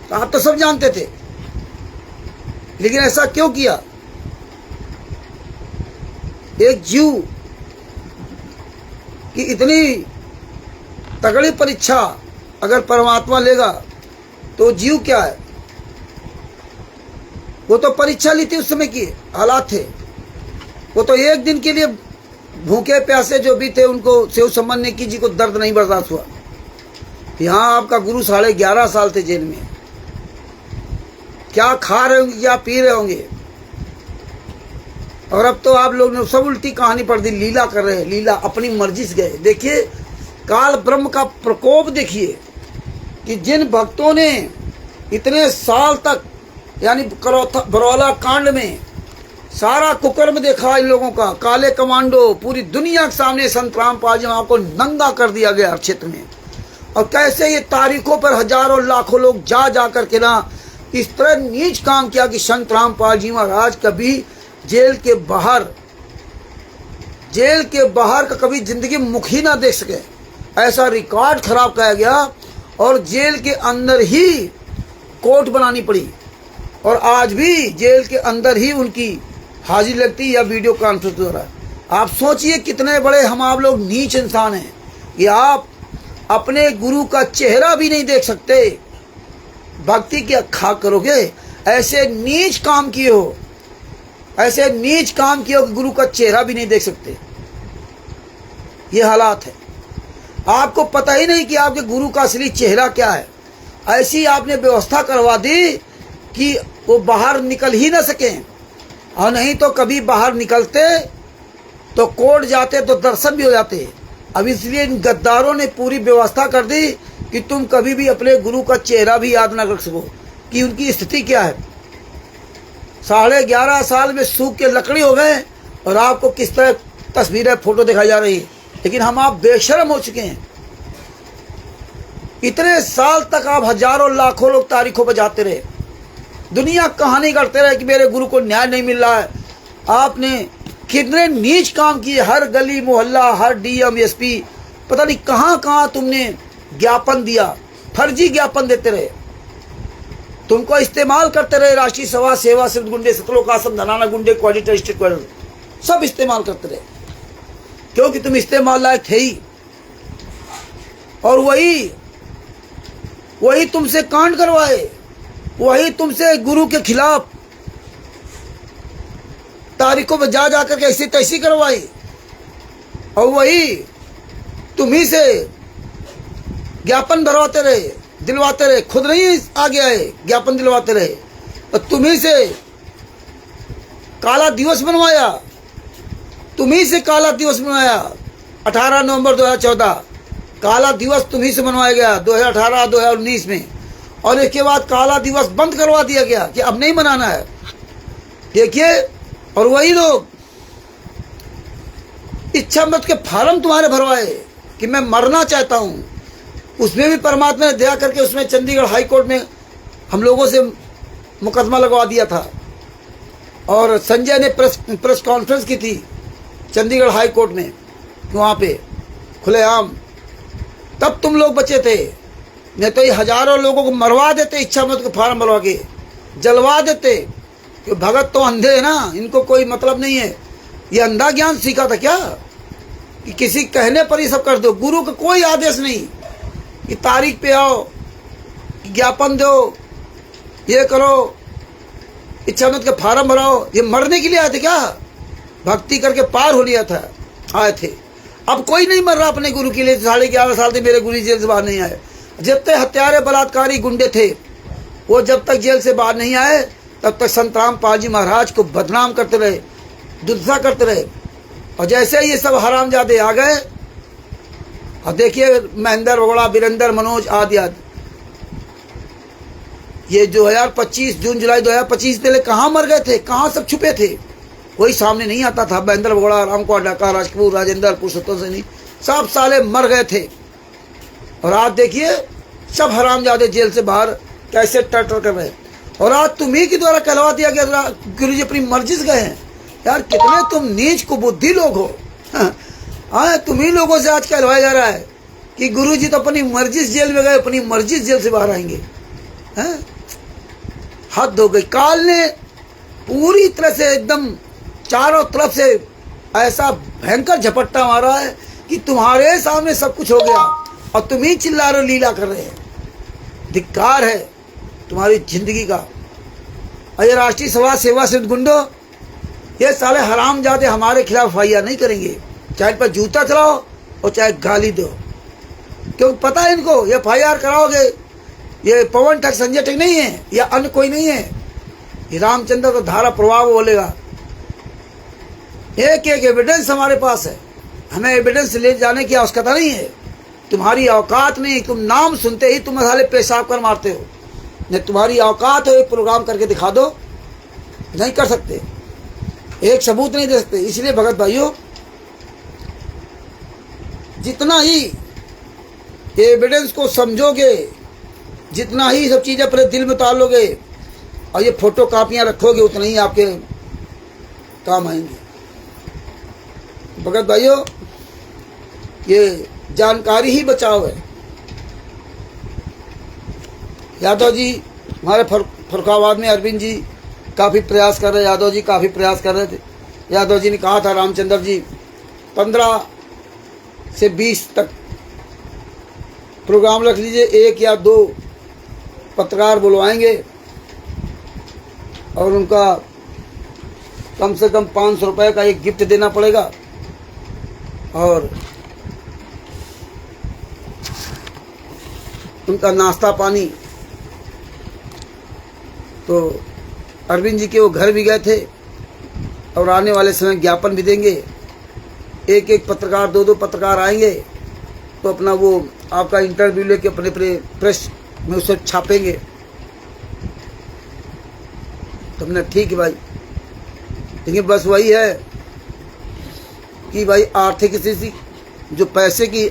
तो आप तो सब जानते थे, लेकिन ऐसा क्यों किया? एक जीव की इतनी तगड़ी परीक्षा अगर परमात्मा लेगा तो जीव क्या है? वो तो परीक्षा ली थी, उस समय की हालात थे। वो तो एक दिन के लिए भूखे प्यासे जो भी थे उनको शिव सम्मान नेकी जी को दर्द नहीं बर्दाश्त हुआ। यहाँ आपका गुरु 11.5 साल थे जेल में, क्या खा रहे होंगे, क्या पी रहे होंगे। और अब तो आप लोग ने सब उल्टी कहानी पढ़ दी, लीला कर रहे हैं, लीला अपनी मर्जी से गए। देखिए काल ब्रह्म का प्रकोप देखिए कि जिन भक्तों ने इतने साल तक, यानी बरौला कांड में सारा कुकर्म देखा इन लोगों का, काले कमांडो पूरी दुनिया के सामने संत रामपाल जी को नंगा कर दिया गया क्षेत्र में। और कैसे ये तारीखों पर हजारों लाखों लोग जा करके ना इस तरह नीच काम किया कि संत रामपाल जी महाराज कभी जेल के बाहर का कभी जिंदगी मुख ही ना देख सके, ऐसा रिकॉर्ड खराब किया गया। और जेल के अंदर ही कोर्ट बनानी पड़ी, और आज भी जेल के अंदर ही उनकी हाजिरी लगती या वीडियो कॉन्फ्रेंस द्वारा। आप सोचिए कितने बड़े हम आप लोग नीच इंसान हैं कि आप अपने गुरु का चेहरा भी नहीं देख सकते। भक्ति की अखा करोगे, ऐसे नीच काम किए हो, ऐसे नीच काम किए हो कि गुरु का चेहरा भी नहीं देख सकते। ये हालात है। आपको पता ही नहीं कि आपके गुरु का असली चेहरा क्या है। ऐसी आपने व्यवस्था करवा दी कि वो बाहर निकल ही ना सकें, और नहीं तो कभी बाहर निकलते तो कोर्ट जाते तो दर्शन भी हो जाते। अब इसलिए इन गद्दारों ने पूरी व्यवस्था कर दी कि तुम कभी भी अपने गुरु का चेहरा भी याद ना रख सको कि उनकी स्थिति क्या है। 11.5 साल में सूख के लकड़ी हो गए, और आपको किस तरह तस्वीरें फोटो दिखाई जा रही है। लेकिन हम आप बेशर्म हो चुके हैं। इतने साल तक आप हजारों लाखों लोग तारीखों पर जाते रहे, दुनिया कहानी करते रहे कि मेरे गुरु को न्याय नहीं मिल रहा है। आपने कितने नीच काम किए, हर गली मोहल्ला, हर डीएम एसपी, पता नहीं कहां कहां तुमने ज्ञापन दिया, फर्जी ज्ञापन देते रहे। तुमको इस्तेमाल करते रहे राष्ट्रीय सभा, सेवा सिद्ध गुंडे, सतलोक आश्रम, धनाना गुंडे, क्वालिटी स्टेट, सब इस्तेमाल करते रहे, क्योंकि तुम इस्तेमाल लायक थे ही। और वही तुमसे कांड करवाए, वही तुमसे गुरु के खिलाफ तारीखों में जा करके ऐसी तैसी करवाई, और वही तुम्ही से ज्ञापन भरवाते रहे, दिलवाते रहे। खुद नहीं आगे आए, ज्ञापन दिलवाते रहे। और तुम्ही से काला दिवस बनवाया, तुम्ही से काला दिवस बनवाया। 18 नवंबर 2014 काला दिवस तुम्ही से मनवाया गया 2018-2019 में, और इसके बाद काला दिवस बंद करवा दिया गया कि अब नहीं मनाना है। देखिए, और वही लोग इच्छा मत के फार्म तुम्हारे भरवाए कि मैं मरना चाहता हूं, उसमें भी परमात्मा ने दया करके उसमें चंडीगढ़ हाई कोर्ट में हम लोगों से मुकदमा लगवा दिया था। और संजय ने प्रेस कॉन्फ्रेंस की थी चंडीगढ़ हाई कोर्ट में, वहाँ पे खुलेआम, तब तुम लोग बचे थे। नहीं तो ये हजारों लोगों को मरवा देते, इच्छा मत के फार्म भरवा के जलवा देते। कि भगत तो अंधे है ना, इनको कोई मतलब नहीं है। ये अंधा ज्ञान सीखा था क्या कि किसी कहने पर ही सब कर दो? गुरु का कोई आदेश नहीं कि तारीख पे आओ, ज्ञापन दो, ये करो, इच्छा मत के फार्म भराओ। ये मरने के लिए आए थे क्या? भक्ति करके पार हो लिया था, आए थे। अब कोई नहीं मर रहा अपने गुरु के लिए। 11.5 साल से मेरे गुरु जेल से बाहर नहीं आए। जितने हत्यारे बलात्कारी गुंडे थे वो जब तक जेल से बाहर नहीं आए तब तक संत रामपाल जी महाराज को बदनाम करते रहे, दुर्दशा करते रहे। और जैसे ही ये सब हरामजादे आ गए, और देखिए महेंद्र वगोड़ा, वीरेंद्र, मनोज आदि आदि, ये 2025 जून जुलाई 2025 से कहाँ मर गए थे, कहाँ सब छुपे थे, कोई सामने नहीं आता था। महेंद्र वगोड़ा, रामकुमार डाका, राजकपूर, राजेंद्र, पुरुषोत्तम सैनी, सब साले मर गए थे। और आज देखिए सब हरामजादे जेल से बाहर कैसे टर्टर कर रहे हैं। और आज तुम्ही के द्वारा कहलवा दिया गया गुरु जी अपनी मर्जी से गए हैं। यार कितने तुम नीच कुबुद्धि लोग हो। हाँ, तुम्ही लोगों से आज कहलवाया जा रहा है कि गुरु जी तो अपनी मर्जी से जेल में गए, अपनी मर्जी से जेल से बाहर आएंगे। हद हो गई। काल ने पूरी तरह से एकदम चारों तरफ से ऐसा भयंकर झपट्टा मारा है कि तुम्हारे सामने सब कुछ हो गया और तुम ही चिल्ला रहे, लीला कर रहे हैं। धिक्कार है तुम्हारी जिंदगी का। और ये राष्ट्रीय सभा सेवा सिद्ध गुंडो, ये साले हरामजादे हमारे खिलाफ FIR नहीं करेंगे, चाहे पर जूता चलाओ और चाहे गाली दो, क्योंकि पता है इनको ये FIR कराओगे। ये पवन ठग, संजय ठग नहीं है या अन्य कोई नहीं है, ये रामचंद्र तो धारा प्रभाव बोलेगा। एक एक एविडेंस हमारे पास है, हमें एविडेंस ले जाने की आवश्यकता नहीं है। तुम्हारी औकात नहीं, तुम नाम सुनते ही तुम साले पेशाब कर मारते हो। नहीं तुम्हारी औकात है एक प्रोग्राम करके दिखा दो, नहीं कर सकते, एक सबूत नहीं दे सकते। इसलिए भगत भाइयों, जितना ही एविडेंस को समझोगे, जितना ही सब चीजें अपने दिल में उतार लोगे और ये फोटो कापियां रखोगे, उतना ही आपके काम आएंगे। भगत भाइयों, ये जानकारी ही बचाव है। यादव जी हमारे फरुखाबाद में अरविंद जी काफ़ी प्रयास कर रहे, यादव जी काफ़ी प्रयास कर रहे थे। यादव जी ने कहा था रामचंद्र जी 15 से 20 तक प्रोग्राम रख लीजिए, 1 या 2 पत्रकार बुलवाएंगे और उनका कम से कम 500 रुपये का एक गिफ्ट देना पड़ेगा और उनका नाश्ता पानी। तो अरविंद जी के वो घर भी गए थे और आने वाले समय ज्ञापन भी देंगे। एक एक पत्रकार, 2-2 पत्रकार आएंगे तो अपना वो आपका इंटरव्यू लेके अपने प्रेस में उसे छापेंगे। तो हमने ठीक है भाई, लेकिन बस वही है कि भाई आर्थिक स्थिति, जो पैसे की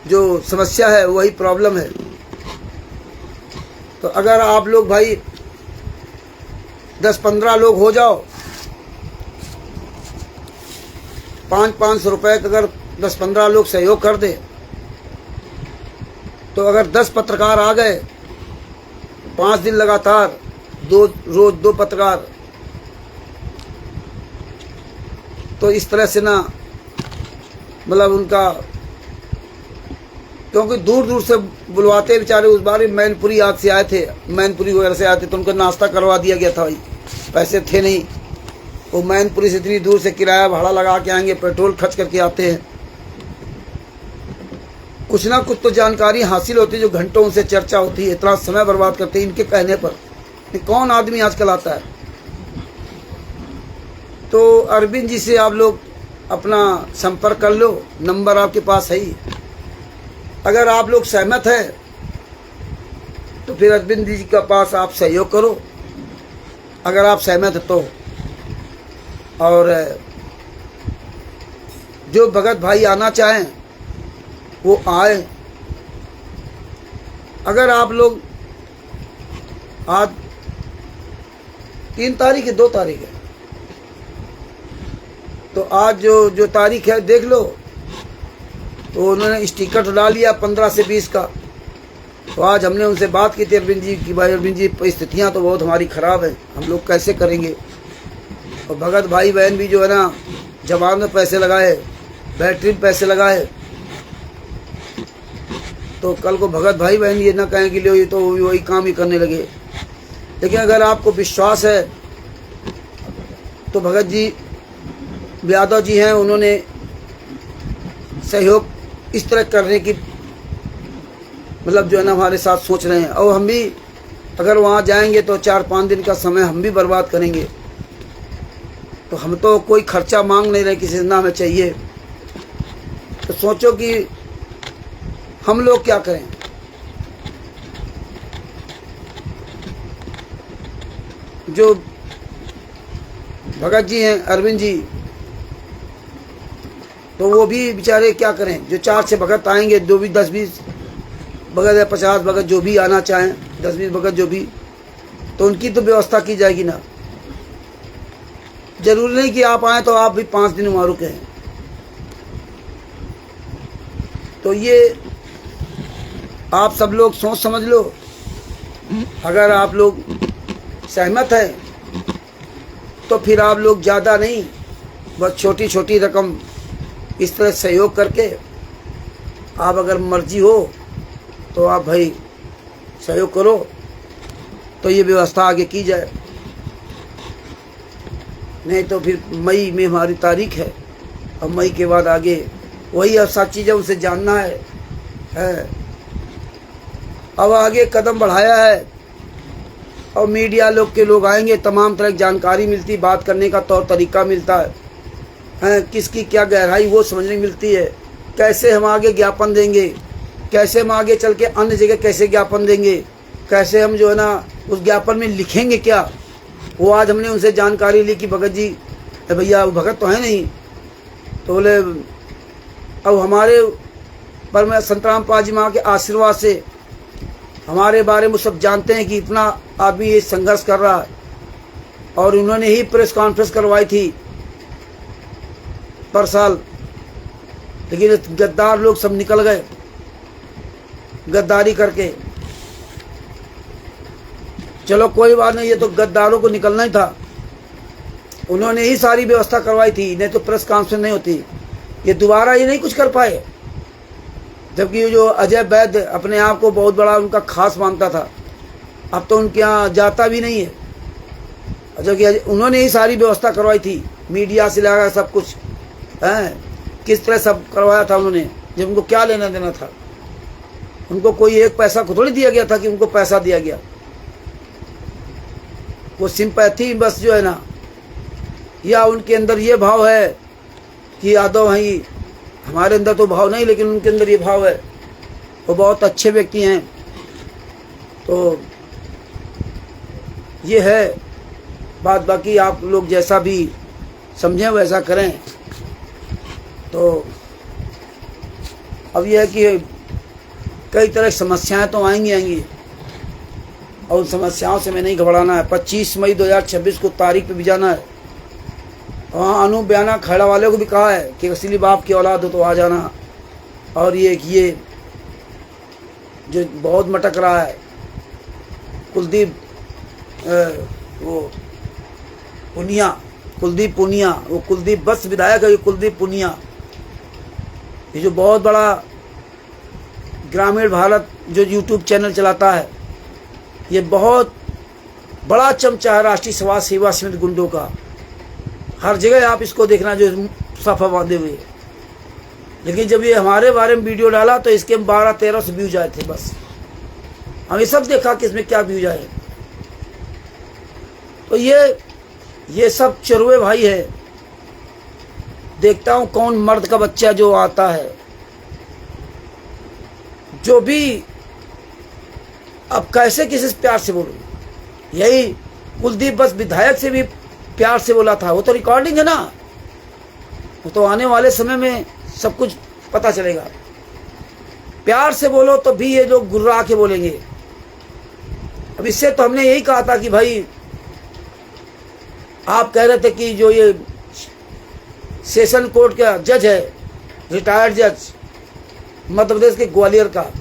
जो समस्या है वही प्रॉब्लम है। तो अगर आप लोग भाई 10-15 लोग हो जाओ, 500-500 रुपये का अगर 10-15 लोग सहयोग कर दे, तो अगर 10 पत्रकार आ गए 5 दिन लगातार, रोज 2 पत्रकार, तो इस तरह से ना मतलब उनका, क्योंकि दूर दूर से बुलवाते बेचारे। उस बार मैनपुरी याद से आए थे, मैनपुरी वगैरह से आए थे, तो उनको नाश्ता करवा दिया गया था। भाई पैसे थे नहीं, वो मैनपुरी से इतनी दूर से किराया भाड़ा लगा के आएंगे, पेट्रोल खर्च करके आते हैं। कुछ ना कुछ तो जानकारी हासिल होती है, जो घंटों उनसे चर्चा होती है, इतना समय बर्बाद करते हैं इनके कहने पर। कौन आदमी आजकल आता है? तो अरविंद जी से आप लोग अपना संपर्क कर लो, नंबर आपके पास है ही। अगर आप लोग सहमत हैं तो फिर अरविंद जी के पास आप सहयोग करो, अगर आप सहमत हैं तो। और जो भगत भाई आना चाहें वो आए। अगर आप लोग आज 3 तारीख है, 2 तारीख है, तो आज जो तारीख है देख लो। तो उन्होंने स्टिकर तो डाल लिया 15 से 20 का। तो आज हमने उनसे बात की थी अरविंद जी की, भाई अरविंद जी परिस्थितियाँ तो बहुत हमारी ख़राब है, हम लोग कैसे करेंगे। और भगत भाई बहन भी जो है ना, जवान में पैसे लगाए, बैटरी में पैसे लगाए। तो कल को भगत भाई बहन ये ना कहें कि लो ये तो वही काम ही करने लगे। लेकिन अगर आपको विश्वास है तो भगत जी यादव जी हैं, उन्होंने सहयोग इस तरह करने की मतलब जो है ना हमारे साथ सोच रहे हैं। और हम भी अगर वहाँ जाएंगे तो 4-5 दिन का समय हम भी बर्बाद करेंगे। तो हम तो कोई खर्चा मांग नहीं रहे किसी से, ना हमें चाहिए। तो सोचो कि हम लोग क्या करें। जो भगत जी हैं, अरविंद जी, तो वो भी बेचारे क्या करें। जो 4-6 भगत आएंगे, जो भी 10-20 भगत या 50 भगत जो भी आना चाहें, 10-20 भगत जो भी, तो उनकी तो व्यवस्था की जाएगी ना। जरूरी नहीं कि आप आए तो आप भी 5 दिन वहाँ रुके हैं। तो ये आप सब लोग सोच समझ लो। अगर आप लोग सहमत हैं तो फिर आप लोग ज़्यादा नहीं, बस छोटी छोटी रकम इस तरह सहयोग करके, आप अगर मर्जी हो तो आप भाई सहयोग करो, तो ये व्यवस्था आगे की जाए। नहीं तो फिर मई में हमारी तारीख है, और मई के बाद आगे वही अब सब चीज़ें उसे जानना है। अब आगे कदम बढ़ाया है और मीडिया लोग के लोग आएंगे, तमाम तरह की जानकारी मिलती, बात करने का तौर तरीका मिलता है, किसकी क्या गहराई वो समझने मिलती है। कैसे हम आगे ज्ञापन देंगे, कैसे हम आगे चल के अन्य जगह कैसे ज्ञापन देंगे, कैसे हम जो है ना उस ज्ञापन में लिखेंगे क्या, वो आज हमने उनसे जानकारी ली कि भगत जी, भैया भगत तो है नहीं, तो बोले अब हमारे पर मैं संतराम पाल जी माँ के आशीर्वाद से हमारे बारे में सब जानते हैं कि इतना आदमी ये संघर्ष कर रहा है। और उन्होंने ही प्रेस कॉन्फ्रेंस करवाई थी पर साल, लेकिन गद्दार लोग सब निकल गए गद्दारी करके। चलो कोई बात नहीं, ये तो गद्दारों को निकलना ही था, उन्होंने ही सारी व्यवस्था करवाई थी, नहीं तो प्रेस कॉन्फ्रेंस नहीं होती। ये दोबारा ये नहीं कुछ कर पाए। जबकि जो अजय वैद्य अपने आप को बहुत बड़ा उनका खास मानता था, अब तो उनके यहाँ जाता भी नहीं है। जबकि उन्होंने ही सारी व्यवस्था करवाई थी, मीडिया से लगा सब कुछ है, किस तरह सब करवाया था उन्होंने, जब उनको क्या लेना देना था। उनको कोई एक पैसा को थोड़ी दिया गया था कि उनको पैसा दिया गया। वो सिंपैथी बस जो है ना, या उनके अंदर ये भाव है कि यादव भाई, हमारे अंदर तो भाव नहीं, लेकिन उनके अंदर ये भाव है। वो बहुत अच्छे व्यक्ति हैं। तो ये है बात। बाकी आप लोग जैसा भी समझें वैसा करें। तो अब यह है कि कई तरह की समस्याएं तो आएंगी, और उन समस्याओं से मैं नहीं घबराना है। 25 मई 2026 को तारीख पे भी जाना है। वहाँ अनूप बयाना खड़ा वाले को भी कहा है कि असली बाप की औलाद हो तो आ जाना। और ये जो बहुत मटक रहा है कुलदीप पुनिया, वो कुलदीप बस विधायक है, ये कुलदीप पुनिया, ये जो बहुत बड़ा ग्रामीण भारत जो यूट्यूब चैनल चलाता है, ये बहुत बड़ा चमचा है राष्ट्रीय समाज सेवा समिति गुंडों का। हर जगह आप इसको देखना जो साफा बांधे हुए। लेकिन जब ये हमारे बारे में वीडियो डाला तो इसके 1200-1300 व्यूज आए थे बस। हमें सब देखा कि इसमें क्या व्यूज आए। तो ये सब चरुए भाई है। देखता हूँ कौन मर्द का बच्चा जो आता है, जो भी अब कैसे किसी से प्यार से बोलूं। यही कुलदीप बस विधायक से भी प्यार से बोला था, वो तो रिकॉर्डिंग है ना, वो तो आने वाले समय में सब कुछ पता चलेगा। प्यार से बोलो तो भी ये लोग गुर्रा के बोलेंगे। अब इससे तो हमने यही कहा था कि भाई आप कह रहे थे कि जो ये सेशन कोर्ट का जज है, रिटायर्ड जज मध्य प्रदेश के ग्वालियर का,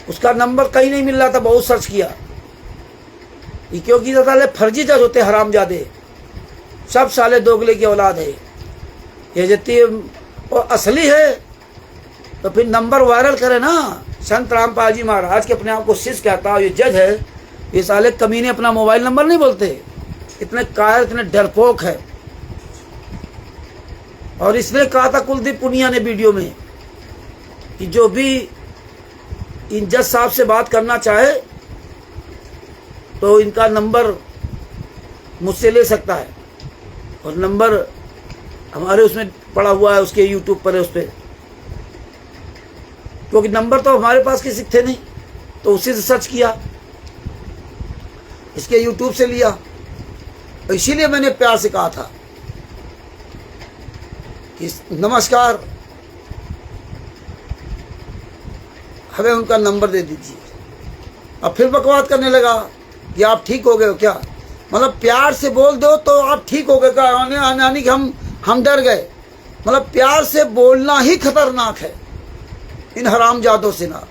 उसका नंबर कहीं नहीं मिल रहा था, बहुत सर्च किया। ये क्योंकि साले फर्जी जज होते हरामजादे, सब साले दोगले की औलाद है। ये जति और असली है तो फिर नंबर वायरल करे ना। संत रामपाल जी महाराज के अपने आप को शिष्य कहता है, ये जज है, ये साले कमीने अपना मोबाइल नंबर नहीं बोलते। इतने कायर, इतने डरपोक है। और इसने कहा था कुलदीप पुनिया ने वीडियो में कि जो भी इन जज साहब से बात करना चाहे तो इनका नंबर मुझसे ले सकता है, और नंबर हमारे उसमें पड़ा हुआ है, उसके यूट्यूब पर है उस पर, क्योंकि नंबर तो हमारे पास किसी थे नहीं, तो उसी से सर्च किया, इसके यूट्यूब से लिया। तो इसीलिए मैंने प्यार से कहा था कि नमस्कार, हमें उनका नंबर दे दीजिए। अब फिर बकवास करने लगा कि आप ठीक हो गए हो क्या? मतलब प्यार से बोल दो तो आप ठीक हो गए क्या? यानी कि हम डर गए। मतलब प्यार से बोलना ही खतरनाक है इन हरामजादों से ना,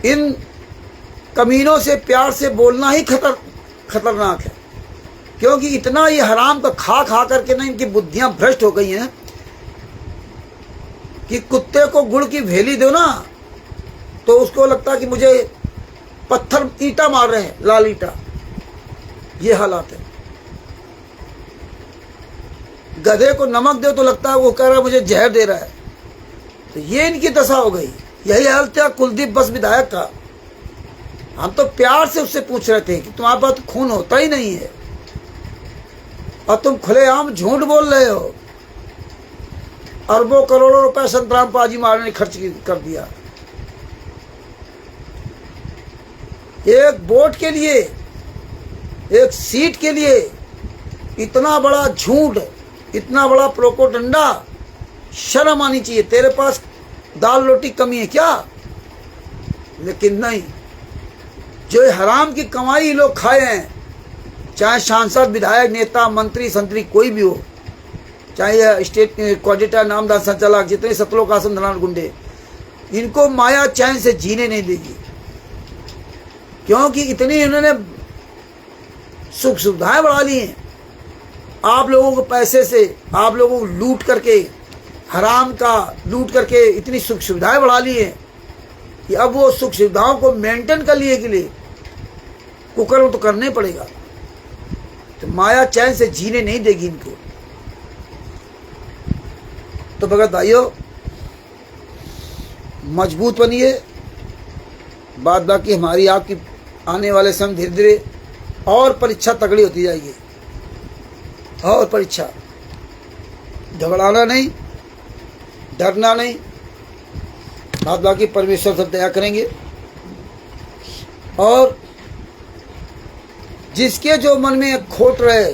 इन कमीनों से प्यार से बोलना ही खतरनाक है, क्योंकि इतना ये हराम का खा खा करके ना इनकी बुद्धियां भ्रष्ट हो गई हैं कि कुत्ते को गुड़ की भेली दो ना तो उसको लगता कि मुझे पत्थर ईंटा मार रहे हैं, लाल ईंटा। ये हालात है। गधे को नमक दो तो लगता है वो कह रहा है मुझे जहर दे रहा है। तो ये इनकी दशा हो गई। यही हाल था कुलदीप बस विधायक का। हम तो प्यार से उससे पूछ रहे थे कि तुम्हारे पास तो खून होता ही नहीं है और तुम खुलेआम झूठ बोल रहे हो। अरबों करोड़ों रुपए संतराम पाजी मारने ने खर्च कर दिया एक वोट के लिए, एक सीट के लिए। इतना बड़ा झूठ, इतना बड़ा प्रोपोगंडा, शर्म आनी चाहिए। तेरे पास दाल रोटी कमी है क्या? लेकिन नहीं, जो हराम की कमाई लोग खाए हैं, चाहे सांसद, विधायक, नेता, मंत्री, संतरी कोई भी हो, चाहे स्टेट कोऑर्डिनेटर, नामदार, संचालक, जितने सतलोक आसन धनान गुंडे, इनको माया चैन से जीने नहीं देगी, क्योंकि इतनी इन्होंने सुख सुविधाएं बढ़ा ली हैं। आप लोगों को पैसे से, आप लोगों को लूट करके, हराम का लूट करके इतनी सुख सुविधाएं बढ़ा ली हैं कि अब वो सुख सुविधाओं को मेंटेन कर लिए के लिए कुकर्म तो करने पड़ेगा। तो माया चैन से जीने नहीं देगी इनको। तो भगत भाइयों, मजबूत बनिए। बात बाकी हमारी आपकी आने वाले समय धीरे धीरे और परीक्षा तगड़ी होती जाएगी, और परीक्षा। घबराना नहीं, डरना नहीं। बात बाकी परमेश्वर सब दया करेंगे। और जिसके जो मन में खोट रहे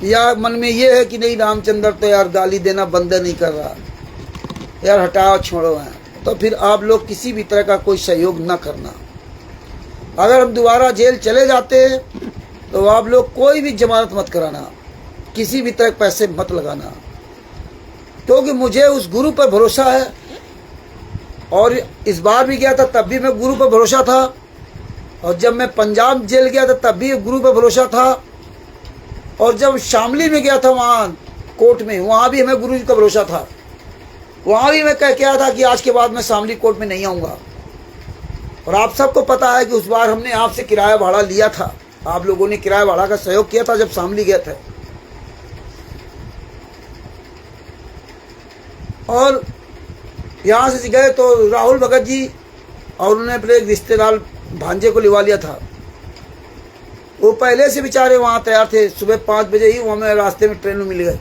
या मन में ये है कि नहीं रामचंद्र तो यार गाली देना बंद नहीं कर रहा, यार हटाओ छोड़ो है, तो फिर आप लोग किसी भी तरह का कोई सहयोग न करना। अगर हम दोबारा जेल चले जाते हैं तो आप लोग कोई भी जमानत मत कराना, किसी भी तरह पैसे मत लगाना, क्योंकि मुझे उस गुरु पर भरोसा है। और इस बार भी गया था तब भी मैं गुरु पर भरोसा था, और जब मैं पंजाब जेल गया था तब भी गुरु पर भरोसा था, और जब शामली में गया था वहाँ कोर्ट में, वहाँ भी हमें गुरु जी का भरोसा था। वहाँ भी मैं कह के आया था कि आज के बाद मैं शामली कोर्ट में नहीं आऊँगा। और आप सबको पता है कि उस बार हमने आपसे किराया भाड़ा लिया था, आप लोगों ने किराया भाड़ा का सहयोग किया था जब शामली गए थे। और यहाँ से गए तो राहुल भगत जी और उन्होंने अपने एक रिश्तेदार भांजे को लिवा लिया था। वो पहले से बेचारे वहाँ तैयार थे, सुबह 5 बजे ही वो हमें रास्ते में ट्रेन में मिल गए।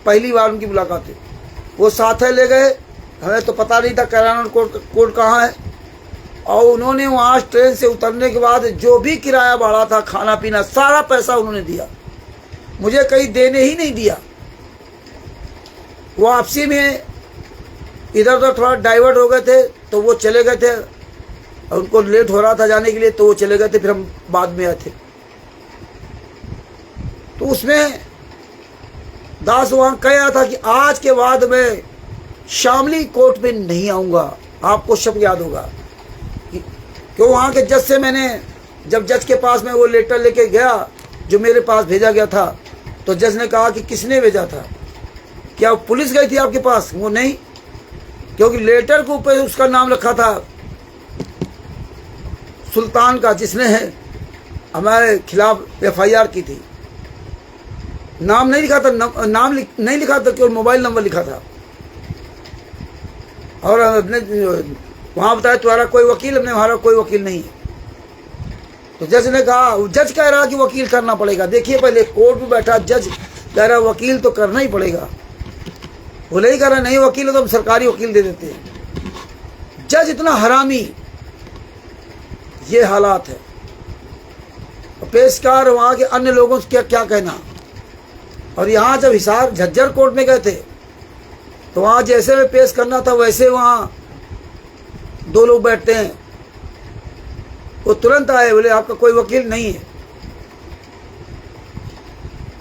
पहली बार उनकी मुलाकात थी। वो साथ है ले गए, हमें तो पता नहीं था कैराना कोर्ट कहाँ है। और उन्होंने वहाँ ट्रेन से उतरने के बाद जो भी किराया भाड़ा था, खाना पीना, सारा पैसा उन्होंने दिया, मुझे कहीं देने ही नहीं दिया। वो आपसी में इधर उधर थोड़ा डाइवर्ट हो गए थे तो वो चले गए थे, और उनको लेट हो रहा था जाने के लिए तो वो चले गए थे, फिर हम बाद में आए थे। तो उसमें दास वहाँ कहा था कि आज के बाद मैं शामली कोर्ट में नहीं आऊँगा। आपको शब्द याद होगा कि वहाँ के जज से मैंने, जब जज के पास में वो लेटर लेके गया जो मेरे पास भेजा गया था, तो जज ने कहा कि किसने भेजा था, क्या पुलिस गई थी आपके पास? वो नहीं, क्योंकि लेटर के ऊपर उसका नाम रखा था सुल्तान का, जिसने हमारे खिलाफ FIR की थी। नाम नहीं लिखा था, नहीं लिखा था, केवल मोबाइल नंबर लिखा था। और हमने वहाँ बताया तुम्हारा कोई वकील, हमने हमारा कोई वकील नहीं है। तो जज ने कहा, जज कह रहा कि वकील करना पड़ेगा। देखिए पहले कोर्ट में बैठा जज कह रहा वकील तो करना ही पड़ेगा। बोले ही कह रहा नहीं वकील है तो हम सरकारी वकील दे देते हैं। जज इतना हरामी, ये हालात है। पेशकार वहाँ के अन्य लोगों से क्या कहना। और यहाँ जब हिसार झज्जर कोर्ट में गए थे तो वहाँ जैसे में पेश करना था वैसे वहाँ दो लोग बैठते हैं, वो तुरंत आए, बोले आपका कोई वकील नहीं है,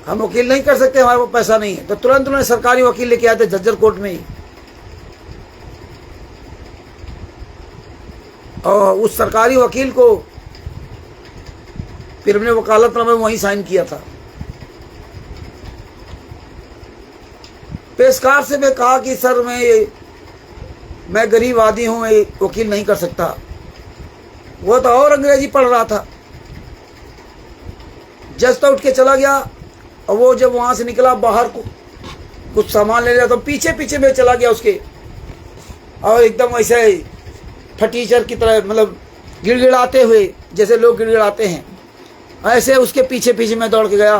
हम वकील नहीं कर सकते, हमारे पास पैसा नहीं है। तो तुरंत उन्होंने सरकारी वकील लेके आए थे झज्जर कोर्ट में ही। और उस सरकारी वकील को फिर हमने वकालतनामे में वहीं साइन किया था। पेशकार से मैं कहा कि सर मैं गरीब आदमी हूँ, मैं वकील नहीं कर सकता। वो तो और अंग्रेजी पढ़ रहा था। जज तो उठ के चला गया और वो जब वहाँ से निकला बाहर को कुछ सामान ले लिया तो पीछे पीछे में चला गया उसके, और एकदम ऐसे फटीचर की तरह, मतलब गिड़गिड़ाते हुए जैसे लोग गिड़गिड़ाते हैं, ऐसे उसके पीछे पीछे मैं दौड़ के गया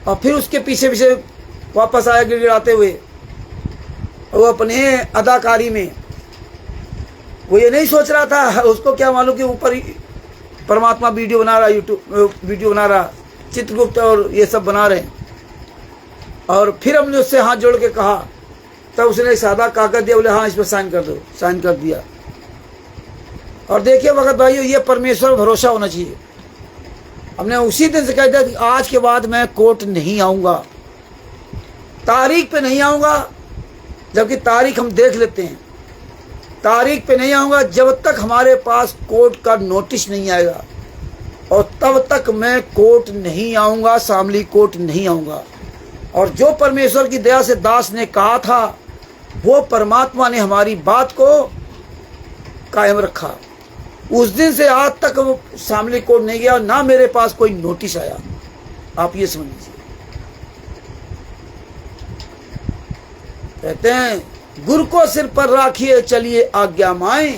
और फिर उसके पीछे पीछे वापस आया गिड़गिड़ाते हुए। और वो अपने अदाकारी में वो ये नहीं सोच रहा था, उसको क्या मालूम कि ऊपर ही परमात्मा वीडियो बना रहा, यूट्यूब वीडियो बना रहा, चित्रगुप्त और ये सब बना रहे हैं। और फिर हमने उससे हाथ जोड़ के कहा, तब उसने सादा कागज दिया, बोले हाँ इस पर साइन कर दो, साइन कर दिया। और देखिए भगत भाइयों, ये परमेश्वर भरोसा होना चाहिए। हमने उसी दिन से कह दिया कि आज के बाद मैं कोर्ट नहीं आऊँगा, तारीख पे नहीं आऊँगा, जबकि तारीख हम देख लेते हैं। तारीख पे नहीं आऊँगा जब तक हमारे पास कोर्ट का नोटिस नहीं आएगा, और तब तक मैं कोर्ट नहीं आऊँगा, शामली कोर्ट नहीं आऊँगा। और जो परमेश्वर की दया से दास ने कहा था, वो परमात्मा ने हमारी बात को कायम रखा। उस दिन से आज तक वो शामली कोर्ट नहीं गया, ना मेरे पास कोई नोटिस आया। आप ये समझ लीजिए। कहते हैं गुरु को सिर पर राखिए चलिए आज्ञा माए,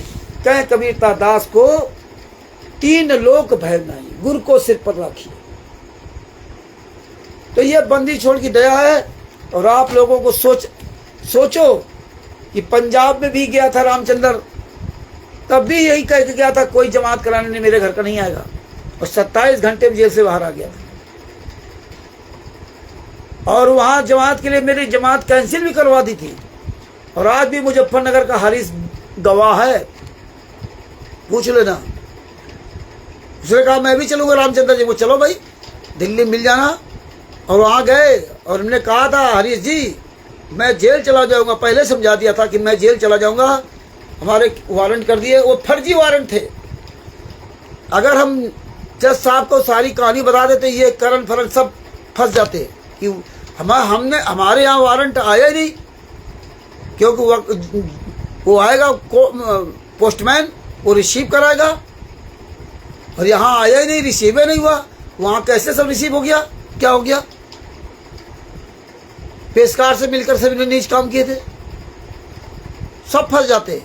कहे कबीरता दास को तीन लोक भय नाई। गुरु को सिर पर राखिए। तो ये बंदी छोड़ की दया है। और आप लोगों को सोचो कि पंजाब में भी गया था रामचंद्र, तब भी यही कह के गया था कोई जमात कराने ने मेरे घर का नहीं आएगा, और 27 घंटे में जेल से बाहर आ गया था। और वहां जमात के लिए मेरी जमात कैंसिल भी करवा दी थी। और आज भी मुजफ्फरनगर का हारिस गवाह है, पूछ लेना। उसने कहा मैं भी चलूंगा रामचंद्र जी को, चलो भाई दिल्ली मिल जाना। और वहां गए और हमने कहा था हरीश जी मैं जेल चला जाऊंगा, पहले समझा दिया था कि मैं जेल चला जाऊंगा। हमारे वारंट कर दिए, वो फर्जी वारंट थे। अगर हम जज साहब को सारी कहानी बता देते, ये करण फरन सब फंस जाते कि हमारे यहाँ वारंट आया ही नहीं, क्योंकि वो आएगा पोस्टमैन, वो रिसीव कराएगा, और यहाँ आया ही नहीं, रिसीव ही नहीं हुआ। वहाँ कैसे सब रिसीव हो गया, क्या हो गया? पेशकार से मिलकर सभी ने नीच काम किए थे, सब फंस जाते।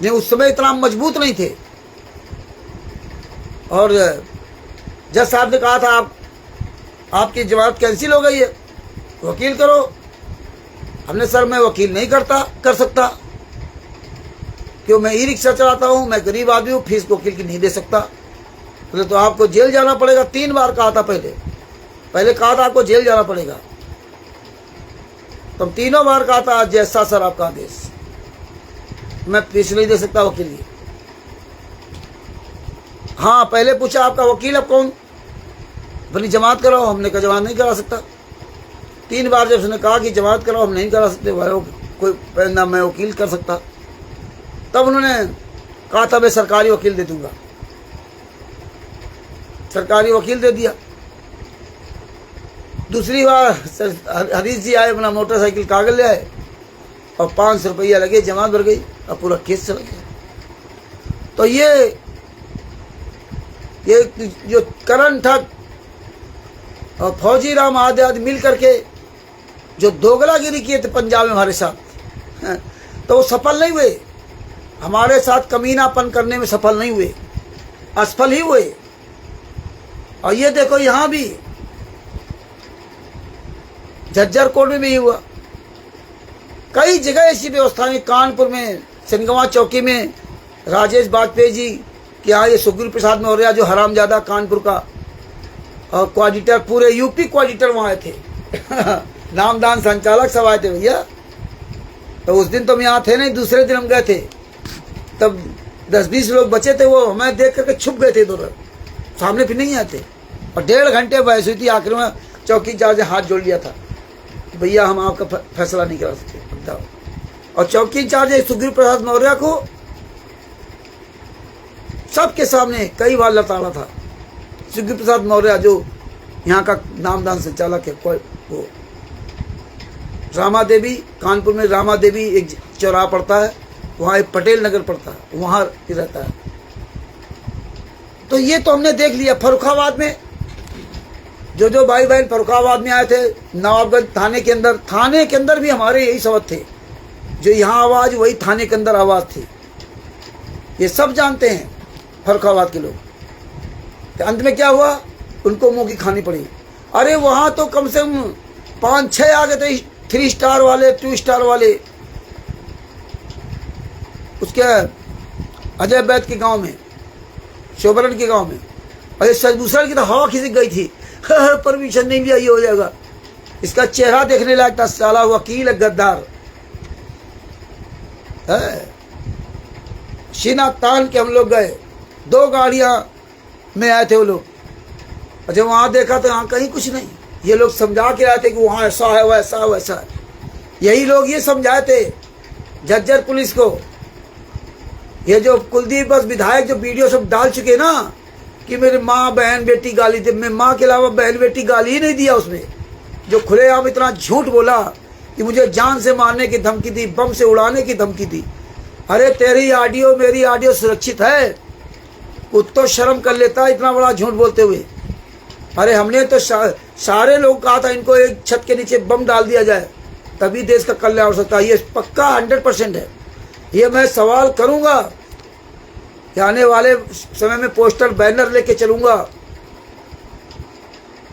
नहीं, उस समय इतना मजबूत नहीं थे। और जज साहब ने कहा था आपकी जमानत कैंसिल हो गई है, वकील करो। हमने सर मैं वकील नहीं कर सकता, क्यों, मैं ई रिक्शा चलाता हूँ, मैं गरीब आदमी हूँ, फीस वकील की नहीं दे सकता। बोले तो आपको जेल जाना पड़ेगा। 3 बार कहा था, पहले कहा था आपको जेल जाना पड़ेगा, तो 3 बार कहा था जैसा सर आपका आदेश, मैं फीस नहीं दे सकता वकील की। हाँ, पहले पूछा आपका वकील अब कौन, अपनी जमात कराओ। हमने कहा जमात नहीं करा सकता। 3 बार जब उसने कहा कि जमात कराओ, हम नहीं करा सकते, कोई ना मैं वकील कर सकता। तब उन्होंने कहा था मैं सरकारी वकील दे दूंगा, सरकारी वकील दे दिया। दूसरी बार हरीश जी आए, अपना मोटरसाइकिल कागज ले आए और 500 रुपया लगे, जमात भर गई और पूरा केस चला गया। तो ये जो करण था, और फौजी राम आदि मिल करके जो दोगलागिरी किए थे पंजाब में हमारे साथ, तो वो सफल नहीं हुए। हमारे साथ कमीनापन करने में सफल नहीं हुए, असफल ही हुए। और ये देखो यहाँ भी झज्जर कोट में भी हुआ, कई जगह ऐसी व्यवस्था है। कानपुर में सिनगवा चौकी में राजेश वाजपेयी जी के यहाँ ये सुखबीर प्रसाद मौर्य जो हरामजादा कानपुर का और कोऑर्डिनेटर, पूरे यूपी कोऑर्डिनेटर वहाँ आए थे नामदान संचालक सब आए थे भैया। तो उस दिन तो हम यहाँ थे नहीं, दूसरे दिन हम गए थे, तब 10-20 लोग बचे थे। वो हमें देख करके छुप गए थे इधर, सामने फिर नहीं आते। और 1.5 घंटे बहस हुई थी, आखिर में चौकी इंचार्ज ने हाथ जोड़ लिया था, भैया हम आपका फैसला नहीं करा सकते। और चौकी इंचार्ज सुखबीर प्रसाद मौर्य को सबके सामने कई बार लताड़ा था। सुखबीर प्रसाद मौर्य जो यहाँ का नामदान संचालक है, वो रामा देवी, कानपुर में रामा देवी एक चौराहा पड़ता है, वहाँ एक पटेल नगर पड़ता है, वहाँ रहता है। तो ये तो हमने देख लिया। फर्रुखाबाद में जो भाई बहन फर्रुखाबाद में आए थे, नवाबगंज थाने के अंदर भी हमारे यही सबक थे। जो यहाँ आवाज़ वही थाने के अंदर आवाज़ थी, ये सब जानते हैं फर्रुखाबाद के लोग। तो अंत में क्या हुआ, उनको मुंह की खानी पड़ी। अरे वहाँ तो कम से कम 5-6 आ गए थे, 3 स्टार वाले, 2 स्टार वाले, उसके अजय बैद के गांव में, शोभरण के गांव में। अरे दूसरा की तो हवा खिसक गई थी, परमिशन नहीं लिया ये हो जाएगा। इसका चेहरा देखने लायक था, साला वकील गद्दार है। सीना तान के हम लोग गए, 2 गाड़ियां में आए थे वो लोग। और जब वहां देखा तो यहाँ कहीं कुछ नहीं। ये लोग समझा के आए थे कि वहाँ ऐसा है, वैसा है, वैसा है। यही लोग ये समझाए थे झज्जर पुलिस को। ये जो कुलदीप बस विधायक जो वीडियो सब डाल चुके ना कि मेरे माँ बहन बेटी गाली दी, मैं माँ के अलावा बहन बेटी गाली ही नहीं दिया उसमें। जो खुलेआम इतना झूठ बोला कि मुझे जान से मारने की धमकी दी, बम से उड़ाने की धमकी दी। अरे तेरी ऑडियो मेरी ऑडियो सुरक्षित है, खुद तो शर्म कर लेता इतना बड़ा झूठ बोलते हुए। अरे हमने तो सारे लोग कहा था इनको एक छत के नीचे बम डाल दिया जाए, तभी देश का कल्याण हो सकता है। ये पक्का 100% है। ये मैं सवाल करूंगा कि आने वाले समय में पोस्टर बैनर लेके चलूंगा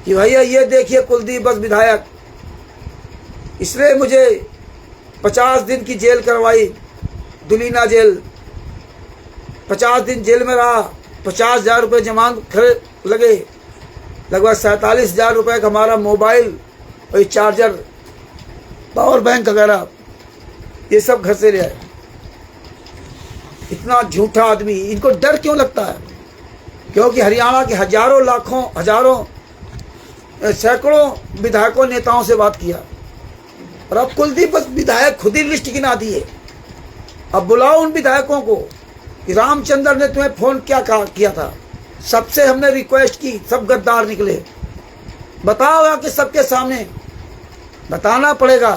कि भैया ये देखिए कुलदीप बस विधायक, इसलिए मुझे 50 दिन की जेल करवाई, दुलीना जेल। 50 दिन जेल में रहा, 50,000 रुपये जमानत लगे, लगभग 47,000 रुपये का हमारा मोबाइल और चार्जर, पावर बैंक वगैरह ये सब घर से ले आए। इतना झूठा आदमी, इनको डर क्यों लगता है? क्योंकि हरियाणा के हजारों लाखों हजारों सैकड़ों विधायकों नेताओं से बात किया, और अब कुलदीप विधायक खुद ही लिस्ट गिना दिए। अब बुलाओ उन विधायकों को कि रामचंद्र ने तुम्हें फोन क्या किया था। सबसे हमने रिक्वेस्ट की, सब गद्दार निकले। बताओ कि सबके सामने बताना पड़ेगा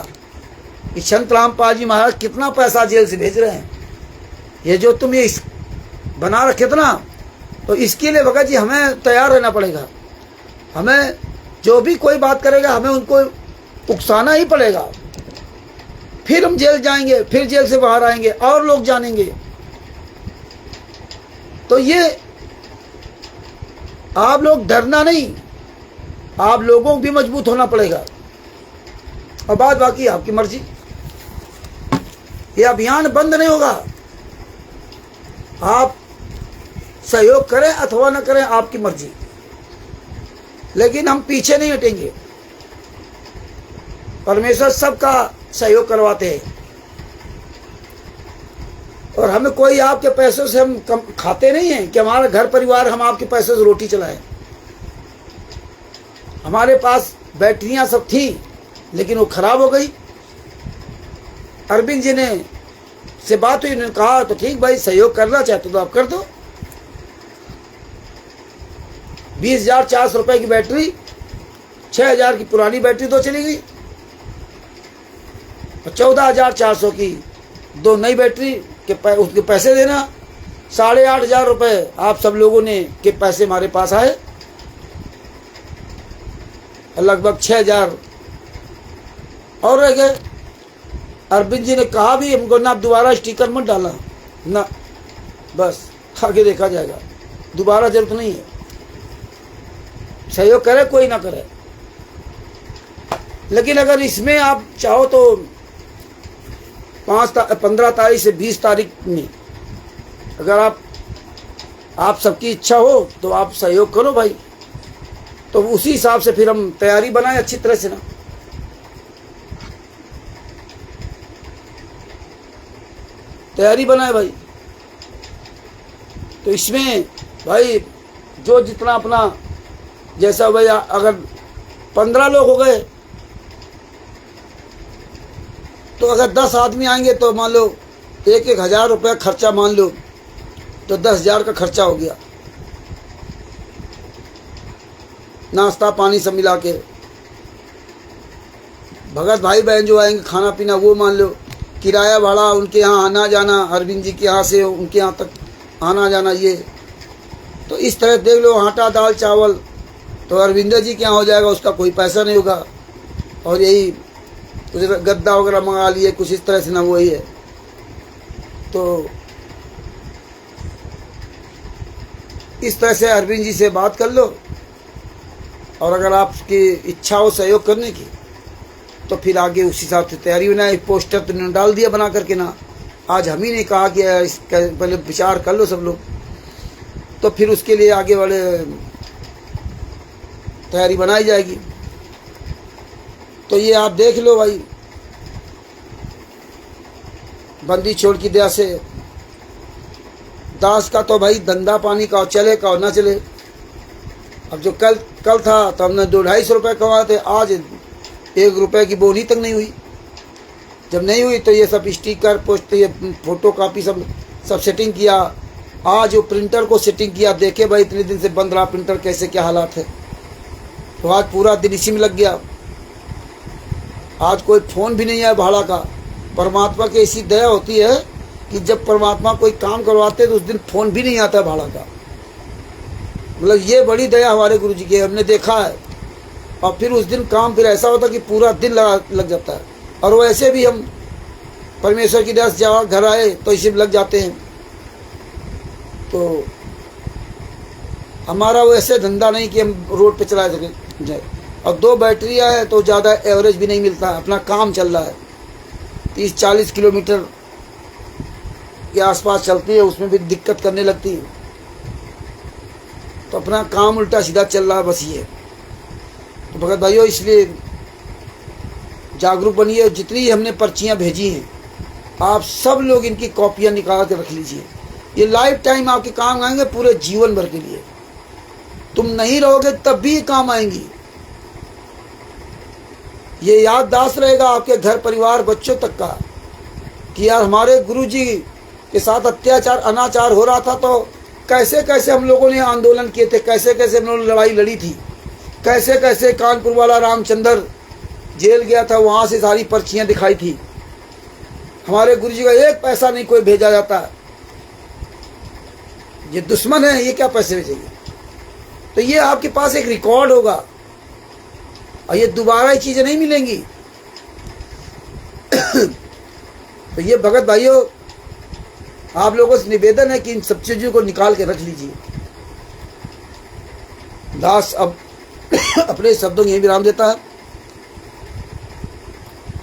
कि संत रामपाल जी महाराज कितना पैसा जेल से भेज रहे हैं। ये जो तुम ये बना रखे थे ना, तो इसके लिए भगत जी हमें तैयार रहना पड़ेगा। हमें जो भी कोई बात करेगा हमें उनको उकसाना ही पड़ेगा। फिर हम जेल जाएंगे, फिर जेल से बाहर आएंगे और लोग जानेंगे। तो ये आप लोग डरना नहीं, आप लोगों को भी मजबूत होना पड़ेगा। और बात बाकी आपकी मर्जी, ये अभियान बंद नहीं होगा। आप सहयोग करें अथवा न करें आपकी मर्जी, लेकिन हम पीछे नहीं हटेंगे। परमेश्वर सबका सहयोग करवाते हैं, और हमें कोई आपके पैसों से हम कम खाते नहीं हैं कि हमारा घर परिवार हम आपके पैसों से रोटी चलाएं। हमारे पास बैटरियां सब थी, लेकिन वो खराब हो गई। अरविंद जी ने से बात हुई, उन्होंने कहा तो ठीक भाई, सहयोग करना चाहते तो आप कर दो। 20,400 रुपए की बैटरी, 6,000 की पुरानी बैटरी तो चली गई, और 14,400 की 2 नई बैटरी के उसके पैसे देना। 8,500 रुपये आप सब लोगों ने के पैसे हमारे पास आए। लगभग 6,000 और रह गए। अरविंद जी ने कहा भी हमको ना, दोबारा स्टिकर मत डाला ना, बस आगे देखा जाएगा, दोबारा जरूरत नहीं है। सहयोग करे कोई ना करे, लेकिन अगर इसमें आप चाहो तो 15 तारीख से 20 तारीख में अगर आप सबकी इच्छा हो तो आप सहयोग करो भाई, तो उसी हिसाब से फिर हम तैयारी बनाए अच्छी तरह से ना। तैयारी बनाए भाई। तो इसमें भाई जो जितना अपना जैसा भाई, अगर 15 लोग हो गए तो अगर 10 आदमी आएंगे तो मान लो 1,000 रुपया खर्चा, मान लो तो 10,000 का खर्चा हो गया, नाश्ता पानी सब मिला के। भगत भाई बहन जो आएंगे खाना पीना वो मान लो, किराया भाड़ा उनके यहाँ आना जाना, अरविंद जी के यहाँ से उनके यहाँ तक आना जाना, ये तो इस तरह देख लो। आटा दाल चावल तो अरविंद जी के यहाँ हो जाएगा, उसका कोई पैसा नहीं होगा। और यही कुछ गद्दा वगैरह मंगा लिए कुछ इस तरह से ना, वही है। तो इस तरह से अरविंद जी से बात कर लो, और अगर आपकी इच्छा हो सहयोग करने की तो फिर आगे उस हिसाब से तैयारी बनाए। पोस्टर तो उन्होंने डाल दिया बना करके ना, आज हम ही ने कहा कि इसका पहले विचार कर लो सब लोग, तो फिर उसके लिए आगे वाले तैयारी बनाई जाएगी। तो ये आप देख लो भाई, बंदी छोड़ की दया से दास का तो भाई धंधा पानी का चले का और ना चले। अब जो कल था तो हमने 200-250 रुपये कमाए थे, आज 1 रुपये की बोनी तक नहीं हुई। जब नहीं हुई तो ये सब स्टिकर पोस्ट, ये फोटो कापी सब सेटिंग किया। आज वो प्रिंटर को सेटिंग किया, देखे भाई इतने दिन से बंद रहा प्रिंटर, कैसे क्या हालात है। तो आज पूरा दिन इसी में लग गया। आज कोई फ़ोन भी नहीं है भाड़ा का। परमात्मा की ऐसी दया होती है कि जब परमात्मा कोई काम करवाते तो उस दिन फ़ोन भी नहीं आता भाड़ा का। मतलब ये बड़ी दया हमारे गुरु जी की, हमने देखा है। और फिर उस दिन काम फिर ऐसा होता कि पूरा दिन लग जाता है। और वैसे भी हम परमेश्वर की दया से जब घर आए तो इसी में लग जाते हैं। तो हमारा वैसे धंधा नहीं कि हम रोड पे चला सकें जाए। और 2 बैटरियाँ है तो ज़्यादा एवरेज भी नहीं मिलता है, अपना काम चल रहा है। 30-40 किलोमीटर के आसपास चलती है, उसमें भी दिक्कत करने लगती है। तो अपना काम उल्टा सीधा चल रहा है, बस ये। तो भगत भाइयों, इसलिए जागरूक बनिए। जितनी हमने पर्चियाँ भेजी हैं, आप सब लोग इनकी कॉपियाँ निकाल के रख लीजिए। ये लाइफ टाइम आपके काम आएंगे, पूरे जीवन भर के लिए। तुम नहीं रहोगे तब भी काम आएंगी। ये याददाश्त रहेगा आपके घर परिवार बच्चों तक का कि यार हमारे गुरुजी के साथ अत्याचार अनाचार हो रहा था तो कैसे कैसे हम लोगों ने आंदोलन किए थे, कैसे कैसे हम लोगों ने लड़ाई लड़ी थी, कैसे कैसे कानपुर वाला रामचंद्र जेल गया था, वहाँ से सारी पर्चियाँ दिखाई थी। हमारे गुरुजी का 1 पैसा नहीं कोई भेजा जाता। ये दुश्मन है, ये क्या पैसे भेजेंगे। तो ये आपके पास एक रिकॉर्ड होगा और ये दोबारा ये चीज़ें नहीं मिलेंगी। तो ये भगत भाइयों, आप लोगों से निवेदन है कि इन सब चीज़ों को निकाल के रख लीजिए। दास अब अपने शब्दों में यही विराम देता है।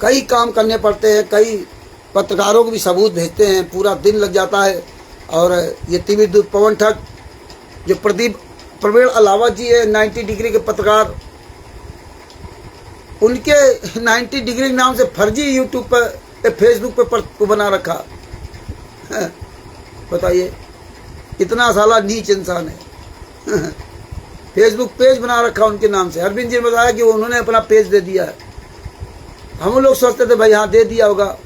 कई काम करने पड़ते हैं, कई पत्रकारों को भी सबूत भेजते हैं, पूरा दिन लग जाता है। और ये तिमिर पवन ठग जो प्रवीण अलावत जी है, 90 डिग्री के पत्रकार, उनके 90 डिग्री के नाम से फर्जी यूट्यूब पर फेसबुक पर बना रखा। बताइए, इतना साला नीच इंसान है। फेसबुक पेज बना रखा उनके नाम से। अरविंद जी ने बताया कि उन्होंने अपना पेज दे दिया है। हम लोग सोचते थे भाई हाँ दे दिया होगा,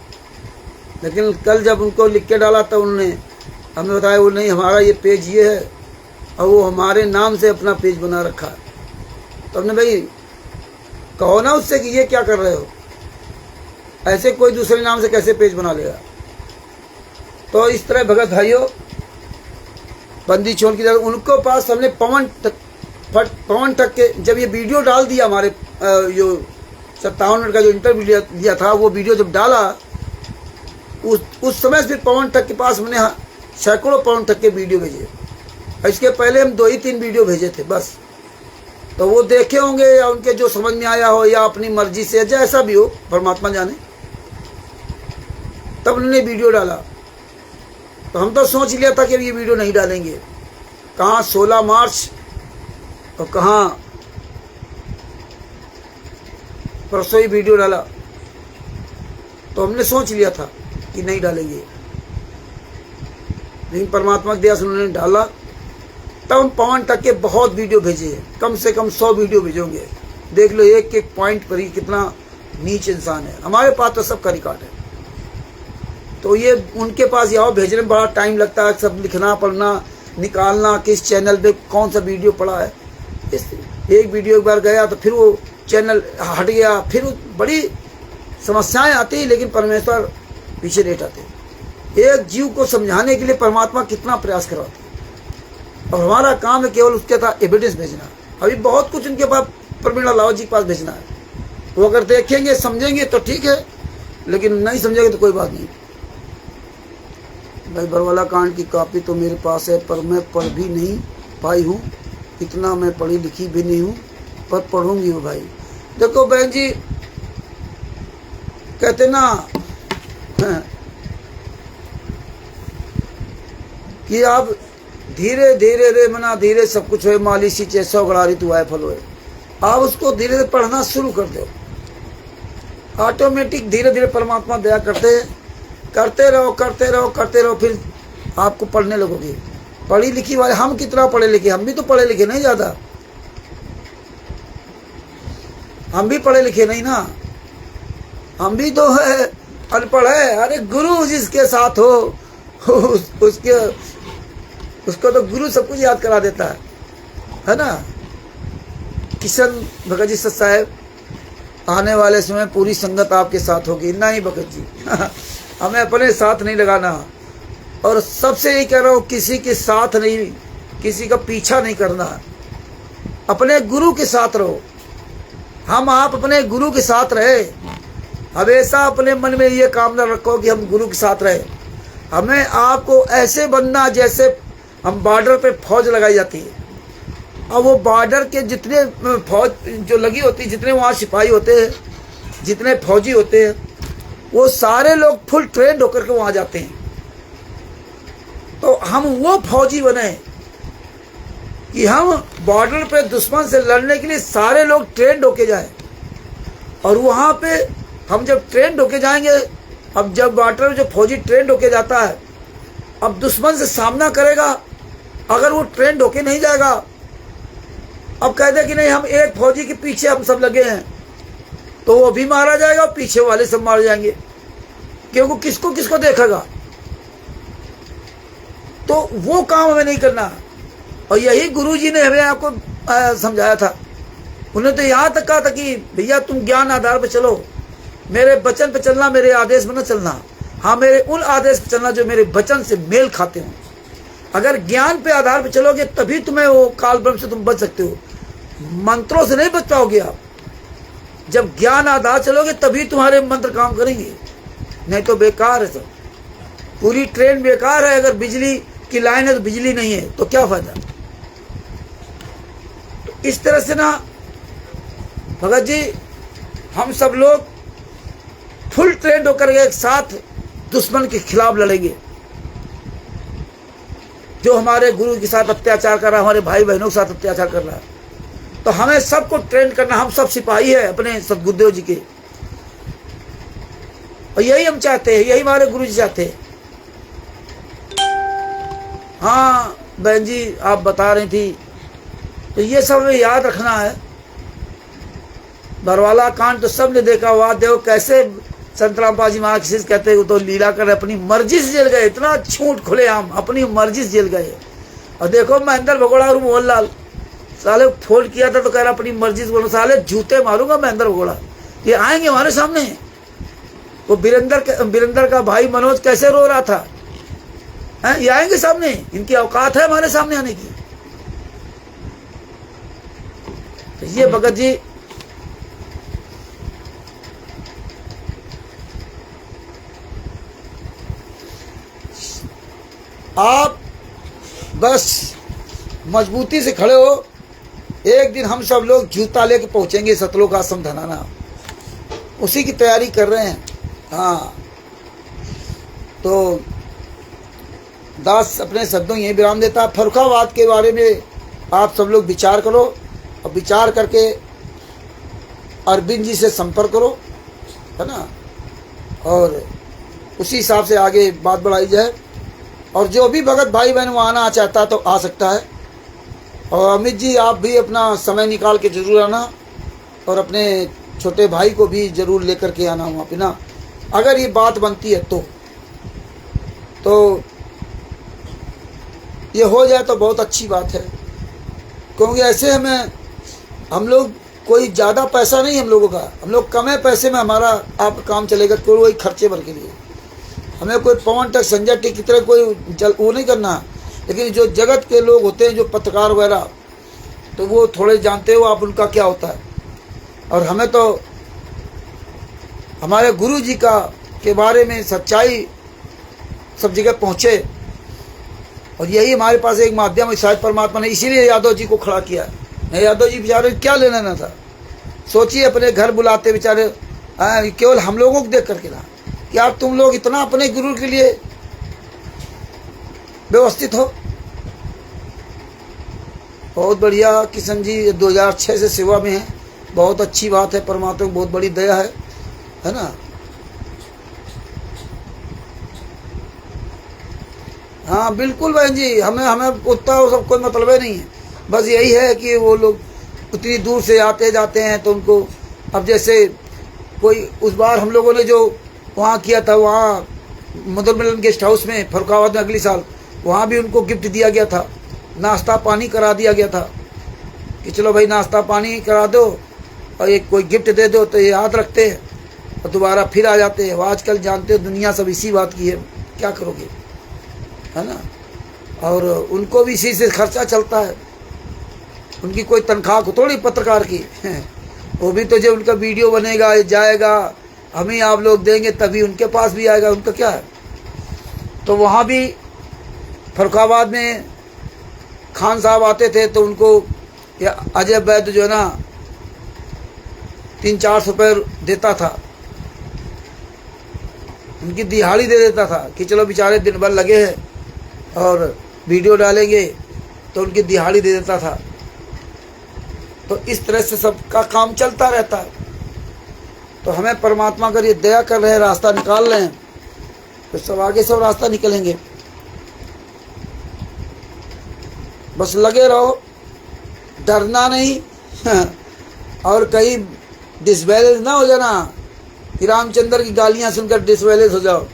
लेकिन कल जब उनको लिख के डाला तो उन्होंने हमें बताया वो नहीं, हमारा ये पेज ये है और वो हमारे नाम से अपना पेज बना रखा है। तो हमने भाई कहो ना उससे कि ये क्या कर रहे हो, ऐसे कोई दूसरे नाम से कैसे पेज बना लेगा। तो इस तरह भगत भाइयों, बंदी छोड़ की तरह उनको पास हमने पवन ठग के जब ये वीडियो डाल दिया हमारे जो 57 मिनट का जो इंटरव्यू दिया था, वो वीडियो जब डाला उस समय फिर पवन ठग के पास मैंने सैकड़ों पवन ठग के वीडियो भेजे। इसके पहले हम 2 ही 3 वीडियो भेजे थे बस। तो वो देखे होंगे या उनके जो समझ में आया हो या अपनी मर्जी से जैसा भी हो, परमात्मा जाने, तब उन्होंने वीडियो डाला। तो हम तो सोच लिया था कि ये वीडियो नहीं डालेंगे। कहाँ 16 मार्च और कहाँ परसों ही वीडियो डाला। तो हमने सोच लिया था कि नहीं डालेंगे, लेकिन परमात्मा की दया से उन्होंने डाला। तब हम पवन ठग के बहुत वीडियो भेजे हैं, कम से कम 100 वीडियो भेजोगे। देख लो एक एक पॉइंट पर ही कितना नीच इंसान है। हमारे पास तो सबका रिकॉर्ड है। तो ये उनके पास यहाँ भेजने में बड़ा टाइम लगता है, सब लिखना पढ़ना निकालना, किस चैनल पे कौन सा वीडियो पड़ा है। एक वीडियो एक बार गया तो फिर वो चैनल हट गया, फिर बड़ी समस्याएं आती है, लेकिन परमेश्वर पीछे नहीं हटाते। एक जीव को समझाने के लिए परमात्मा कितना प्रयास करवाते हैं, और हमारा काम है केवल उसके साथ एविडेंस भेजना। अभी बहुत कुछ उनके पास प्रवीण लाओ जी के पास भेजना है। वो अगर देखेंगे समझेंगे तो ठीक है, लेकिन नहीं समझेंगे तो कोई बात नहीं। भाई बरवाला कांड की कॉपी तो मेरे पास है, पर मैं पढ़ भी नहीं पाई हूँ। इतना मैं पढ़ी लिखी भी नहीं हूँ, पर पढ़ूंगी वो भाई। देखो बहन जी, कहते ना कि आप धीरे धीरे रे मना धीरे सब कुछ हो, माली सी चे 100 गड़ारी तू आए फल होए। आप उसको धीरे धीरे पढ़ना शुरू कर दो, ऑटोमेटिक धीरे धीरे परमात्मा दया करते रहो, फिर आपको पढ़ने लगोगे। पढ़ी लिखी वाले हम कितना पढ़े लिखे, हम भी तो पढ़े लिखे नहीं ज़्यादा, हम भी पढ़े लिखे नहीं ना, हम भी तो है अनपढ़ है। अरे गुरु जिसके साथ हो उसको तो गुरु सब कुछ याद करा देता है ना। किशन भगत जी साहब, आने वाले समय पूरी संगत आपके साथ होगी। नहीं भगत जी हमें अपने साथ नहीं लगाना, और सबसे यही कह रहा हूँ, किसी के साथ नहीं, किसी का पीछा नहीं करना, अपने गुरु के साथ रहो। हम आप अपने गुरु के साथ रहे, हमेशा अपने मन में ये कामना रखो कि हम गुरु के साथ रहे। हमें आपको ऐसे बनना जैसे हम बॉर्डर पे फौज लगाई जाती है, और वो बॉर्डर के जितने फौज जो लगी होती है, जितने वहाँ सिपाही होते हैं, जितने फौजी होते हैं, वो सारे लोग फुल ट्रेंड होकर के वहाँ जाते हैं। तो हम वो फौजी बने कि हम बॉर्डर पे दुश्मन से लड़ने के लिए सारे लोग ट्रेंड होके जाएं, और वहाँ पे हम जब ट्रेंड होके जाएंगे, अब जब बॉर्डर में जो फौजी ट्रेंड होके जाता है, अब दुश्मन से सामना करेगा। अगर वो ट्रेंड होके नहीं जाएगा, अब कह दे कि नहीं हम एक फौजी के पीछे हम सब लगे हैं, तो वो भी मारा जाएगा और पीछे वाले सब मारे जाएंगे, क्योंकि किसको किसको देखेगा। तो वो काम हमें नहीं करना। और यही गुरुजी ने हमें आपको समझाया था। उन्होंने तो यहाँ तक कहा था कि भैया तुम ज्ञान आधार पर चलो, मेरे वचन पे चलना, मेरे आदेश में न चलना। हाँ, मेरे उन आदेश पे चलना जो मेरे वचन से मेल खाते हो। अगर ज्ञान पे आधार पे चलोगे तभी तुम्हें वो काल ब्रह्म से तुम बच सकते हो, मंत्रों से नहीं बच पाओगे आप। जब ज्ञान आधार चलोगे तभी तुम्हारे मंत्र काम करेंगे, नहीं तो बेकार है सब। पूरी ट्रेन बेकार है। अगर बिजली की लाइन है तो बिजली नहीं है तो क्या फायदा। तो इस तरह से ना भगत जी, हम सब लोग फुल ट्रेंड होकर एक साथ दुश्मन के खिलाफ लड़ेंगे। जो हमारे गुरु के साथ अत्याचार कर रहा है, हमारे भाई बहनों के साथ अत्याचार कर रहा है, तो हमें सबको ट्रेंड करना। हम सब सिपाही है अपने सदगुरुदेव जी के, और यही हम चाहते हैं, यही हमारे गुरु जी चाहते हैं। हाँ बहन जी, आप बता रही थी, तो ये सब हमें याद रखना है। बरवाला कांड तो सबने देखा हुआ। देखो कैसे संत रामपाल जी महाराज किसी कहते हैं, वो तो लीला कर अपनी मर्जी से जेल गए। इतना छूट खुले आम अपनी मर्जी से जेल गए। और देखो महेंद्र भगोड़ा और मोहनलाल, साले फोन किया था तो कह रहा अपनी मर्जी से बोलो। साले जूते मारूंगा महेंद्र भगोड़ा, ये आएंगे हमारे सामने। वो बीरेंद्र का भाई मनोज कैसे रो रहा था, ये आएंगे सामने। इनकी औकात है हमारे सामने आने की। तो ये भगत जी आप बस मजबूती से खड़े हो। एक दिन हम सब लोग जूता लेके पहुंचेंगे सतलोक आश्रम धनाना, उसी की तैयारी कर रहे हैं। हाँ, तो दास अपने शब्दों यही विराम देता है। फर्रुखाबाद के बारे में आप सब लोग विचार करो और विचार करके अरविंद जी से संपर्क करो, है ना, और उसी हिसाब से आगे बात बढ़ाई जाए। और जो भी भगत भाई बहन वहाँ आना चाहता है तो आ सकता है। और अमित जी आप भी अपना समय निकाल के जरूर आना और अपने छोटे भाई को भी जरूर लेकर के आना वहाँ पे ना, अगर ये बात बनती है तो ये हो जाए तो बहुत अच्छी बात है। क्योंकि ऐसे हम लोग कोई ज़्यादा पैसा नहीं हम लोगों का, हम लोग कम पैसे में हमारा आप काम चलेगा, कोई वही खर्चे भर के लिए। हमें कोई पवन टेक संजय टेक की तरह कोई वो नहीं करना। लेकिन जो जगत के लोग होते हैं, जो पत्रकार वगैरह, तो वो थोड़े जानते हो आप उनका क्या होता है। और हमें तो हमारे गुरु जी का के बारे में सच्चाई सब जगह पहुँचे, और यही हमारे पास एक माध्यम है। शायद परमात्मा ने इसीलिए यादव जी को खड़ा किया। नहीं, यादव जी बेचारे क्या लेना ना था। सोचिए अपने घर बुलाते बेचारे केवल हम लोगों को देख करके ना, कि आप तुम लोग इतना अपने गुरु के लिए व्यवस्थित हो। बहुत बढ़िया किशन जी 2006 से सेवा में है, बहुत अच्छी बात है। परमात्मा की बहुत बड़ी दया है ना। हाँ बिल्कुल बहन जी, हमें उतना सब कोई मतलब नहीं है। बस यही है कि वो लोग उतनी दूर से आते जाते हैं तो उनको, अब जैसे कोई उस बार हम लोगों ने जो वहाँ किया था, वहाँ मधुर मिलन गेस्ट हाउस में फर्रुखाबाद में अगली साल, वहाँ भी उनको गिफ्ट दिया गया था, नाश्ता पानी करा दिया गया था कि चलो भाई नाश्ता पानी करा दो और एक कोई गिफ्ट दे दो, तो ये याद रखते हैं और दोबारा फिर आ जाते हैं। आजकल जानते हो दुनिया सब इसी बात की है, क्या करोगे, है ना। और उनको भी इसी से खर्चा चलता है, उनकी कोई तनख्वाह को थोड़ी पत्रकार की वो भी तो जब उनका वीडियो बनेगा जाएगा, हम ही आप लोग देंगे तभी उनके पास भी आएगा, उनका क्या है। तो वहाँ भी फर्रुखाबाद में खान साहब आते थे तो उनको अजय वैद्य जो है ना 300-400 रुपये देता था, उनकी दिहाड़ी दे देता था कि चलो बेचारे दिन भर लगे हैं और वीडियो डालेंगे, तो उनकी दिहाड़ी दे देता था। तो इस तरह से सबका काम चलता रहता है। तो हमें परमात्मा अगर ये दया कर रहे हैं, रास्ता निकाल रहे हैं, तो सब आगे सब रास्ता निकलेंगे। बस लगे रहो, डरना नहीं और कहीं डिसबैलेंस ना हो जाना कि रामचंद्र की गालियां सुनकर डिसबैलेंस हो जाओ,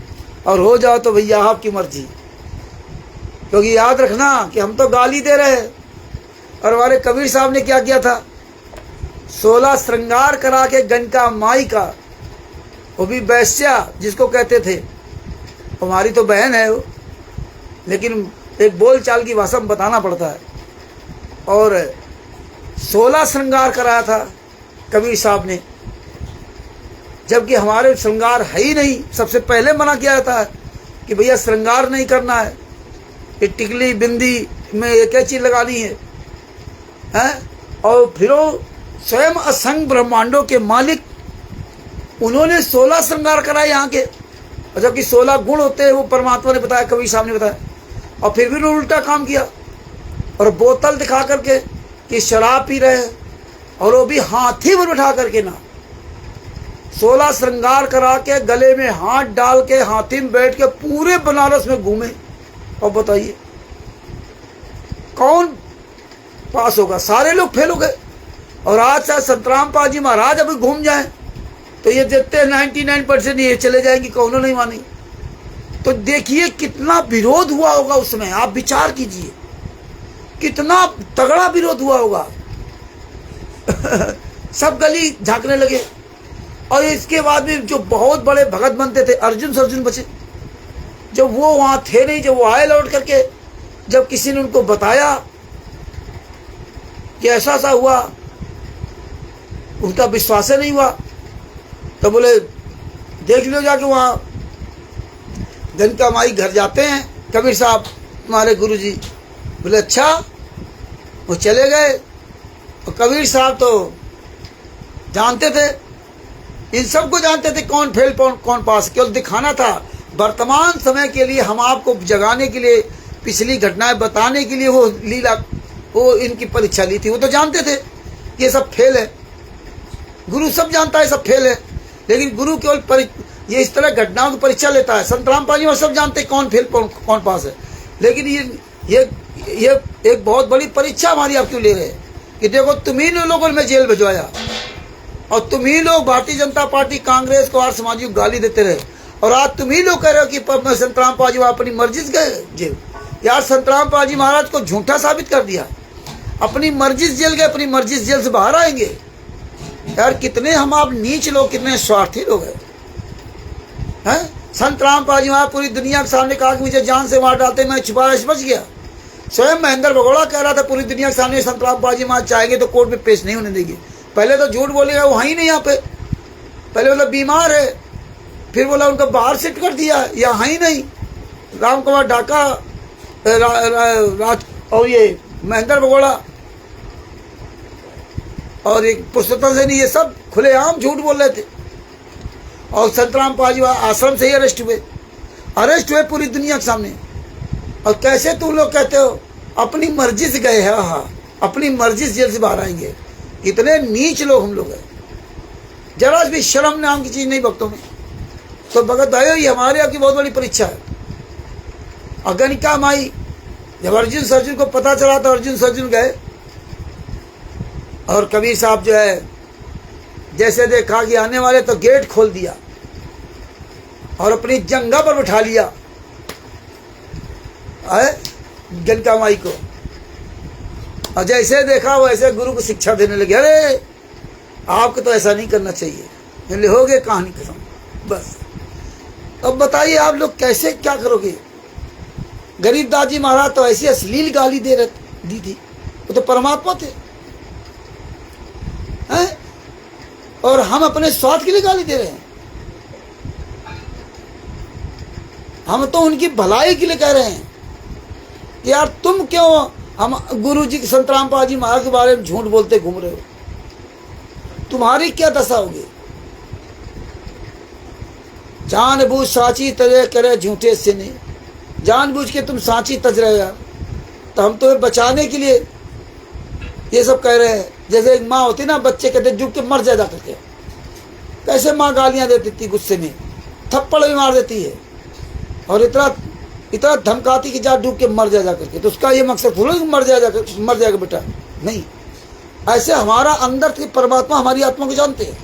और हो जाओ तो भैया आपकी मर्जी। क्योंकि याद रखना कि हम तो गाली दे रहे हैं, और हमारे कबीर साहब ने क्या किया था, 16 श्रृंगार करा के गंगा माई का, वो भी वैश्या जिसको कहते थे, हमारी तो बहन है वो, लेकिन एक बोल चाल की भाषा में बताना पड़ता है। और 16 श्रृंगार कराया था कबीर साहब ने, जबकि हमारे श्रृंगार है ही नहीं। सबसे पहले मना किया जाता है कि भैया श्रृंगार नहीं करना है, ये टिकली बिंदी में एक ही चीज लगानी है, और फिर वो स्वयं असंग ब्रह्मांडों के मालिक, उन्होंने 16 श्रृंगार कराए यहाँ के, और जबकि 16 गुण होते हैं वो परमात्मा ने बताया, कबीर साहब ने बताया। और फिर भी उन्होंने उल्टा काम किया और बोतल दिखा करके कि शराब पी रहे हैं, और वो भी हाथी पर बैठा करके ना, 16 श्रृंगार करा के गले में हाथ डाल के हाथी में बैठ के पूरे बनारस में घूमे। और बताइए कौन पास होगा? सारे लोग फेल हो गए। और आज चाहे संतराम पाल जी महाराज अभी घूम जाए तो ये देखते हैं 99% ये चले जाएंगे, कौनों नहीं मानी। तो देखिए कितना विरोध हुआ होगा उसमें, आप विचार कीजिए कितना तगड़ा विरोध हुआ होगा सब गली झांकने लगे। और इसके बाद में जो बहुत बड़े भगत बनते थे, अर्जुन बचे, जब वो वहाँ थे नहीं, जब वो आए लौट करके, जब किसी ने उनको बताया कि ऐसा सा हुआ, उनका विश्वास नहीं हुआ। तो बोले देख लो जाके, वहाँ गंगा माई घर जाते हैं कबीर साहब, तुम्हारे गुरुजी। बोले अच्छा। वो चले गए। और कबीर साहब तो जानते थे, इन सबको जानते थे कौन फेल कौन पास। केवल दिखाना था, वर्तमान समय के लिए हम आपको जगाने के लिए, पिछली घटनाएं बताने के लिए वो लीला, वो इनकी परीक्षा ली थी। वो तो जानते थे कि ये सब फेल है, गुरु सब जानता है सब फेल है, लेकिन गुरु केवल ये इस तरह घटनाओं की परीक्षा लेता है। संत रामपाल जी सब जानते कौन फेल कौन पास है, लेकिन ये एक बहुत बड़ी परीक्षा हमारी आप क्यों ले रहे हैं कि देखो तुम ही लोगों ने जेल भिजवाया और तुम ही लोग भारतीय जनता पार्टी कांग्रेस को आर्य समाजी को गाली देते रहे, और आज तुम ही लोग कह रहे हो कि संत रामपाल जी अपनी मर्जी से गए जेल। यार संत रामपाल जी महाराज को झूठा साबित कर दिया, अपनी मर्जी से जेल गए, अपनी मर्जी से जेल से बाहर आएंगे। यार कितने हम आप नीच लोग, कितने स्वार्थी लोग हैं। संत रामपाल जी महाराज पूरी दुनिया के सामने कहा कि मुझे जान से मार डालते, मैं छुपा बच गया। स्वयं महेंद्र भगोड़ा कह रहा था पूरी दुनिया के सामने संत रामपाल जी महाराज चाहेंगे तो कोर्ट में पेश नहीं होने देंगे। पहले तो झूठ बोलेगा वो नहीं यहाँ पे, पहले बोला बीमार है, फिर बोला उनको बाहर शिफ्ट कर दिया, यहाँ ही नहीं। राम कुमार ढाका और ये महेंद्र भगोड़ा और एक पुरुषोत्तम सैनी, ये सब खुलेआम झूठ बोल रहे थे। और संत रामपाल जी आश्रम से ही अरेस्ट हुए पूरी दुनिया के सामने। और कैसे तुम लोग कहते हो अपनी मर्जी से गए हैं, हाँ अपनी मर्जी से जेल से बाहर आएंगे। इतने नीच लोग हम लोग हैं, जरा भी शर्म नाम की चीज नहीं भक्तों में। तो भगत भाइयों ये हमारे आपकी बहुत बड़ी परीक्षा है। अगनिका माई, जब अर्जुन को पता चला तो अर्जुन गए, और कबीर साहब जो है जैसे देखा कि आने वाले तो गेट खोल दिया और अपनी जंगा पर बैठा लिया गणका माई को, और जैसे देखा वैसे गुरु को शिक्षा देने लगे। अरे आपको तो ऐसा नहीं करना चाहिए, ले हो गए कहानी खत्म बस। अब बताइए आप लोग कैसे क्या करोगे। गरीबदास जी महाराज तो ऐसी अश्लील गाली दी थी, वो तो परमात्मा थे हैं? और हम अपने स्वार्थ के लिए गाली दे रहे हैं। हम तो उनकी भलाई के लिए कह रहे हैं कि यार तुम क्यों हम गुरु जी संत रामपाल जी महाराज के बारे में झूठ बोलते घूम रहे हो, तुम्हारी क्या दशा होगी। जानबूझ साची तजे करे झूठे से नहीं, जानबूझ के तुम साची तज रहे यार। तो हम तुम्हें बचाने के लिए ये सब कह रहे हैं। जैसे एक माँ होती ना, बच्चे कहते डूब के मर जा करके, कैसे माँ गालियां देती थी, गुस्से में थप्पड़ भी मार देती है और इतना धमकाती कि जा डूब के मर जा करके। तो उसका ये मकसद थोड़ा मर जाएगा बेटा, नहीं। ऐसे हमारा अंदर की परमात्मा हमारी आत्मा को जानते हैं।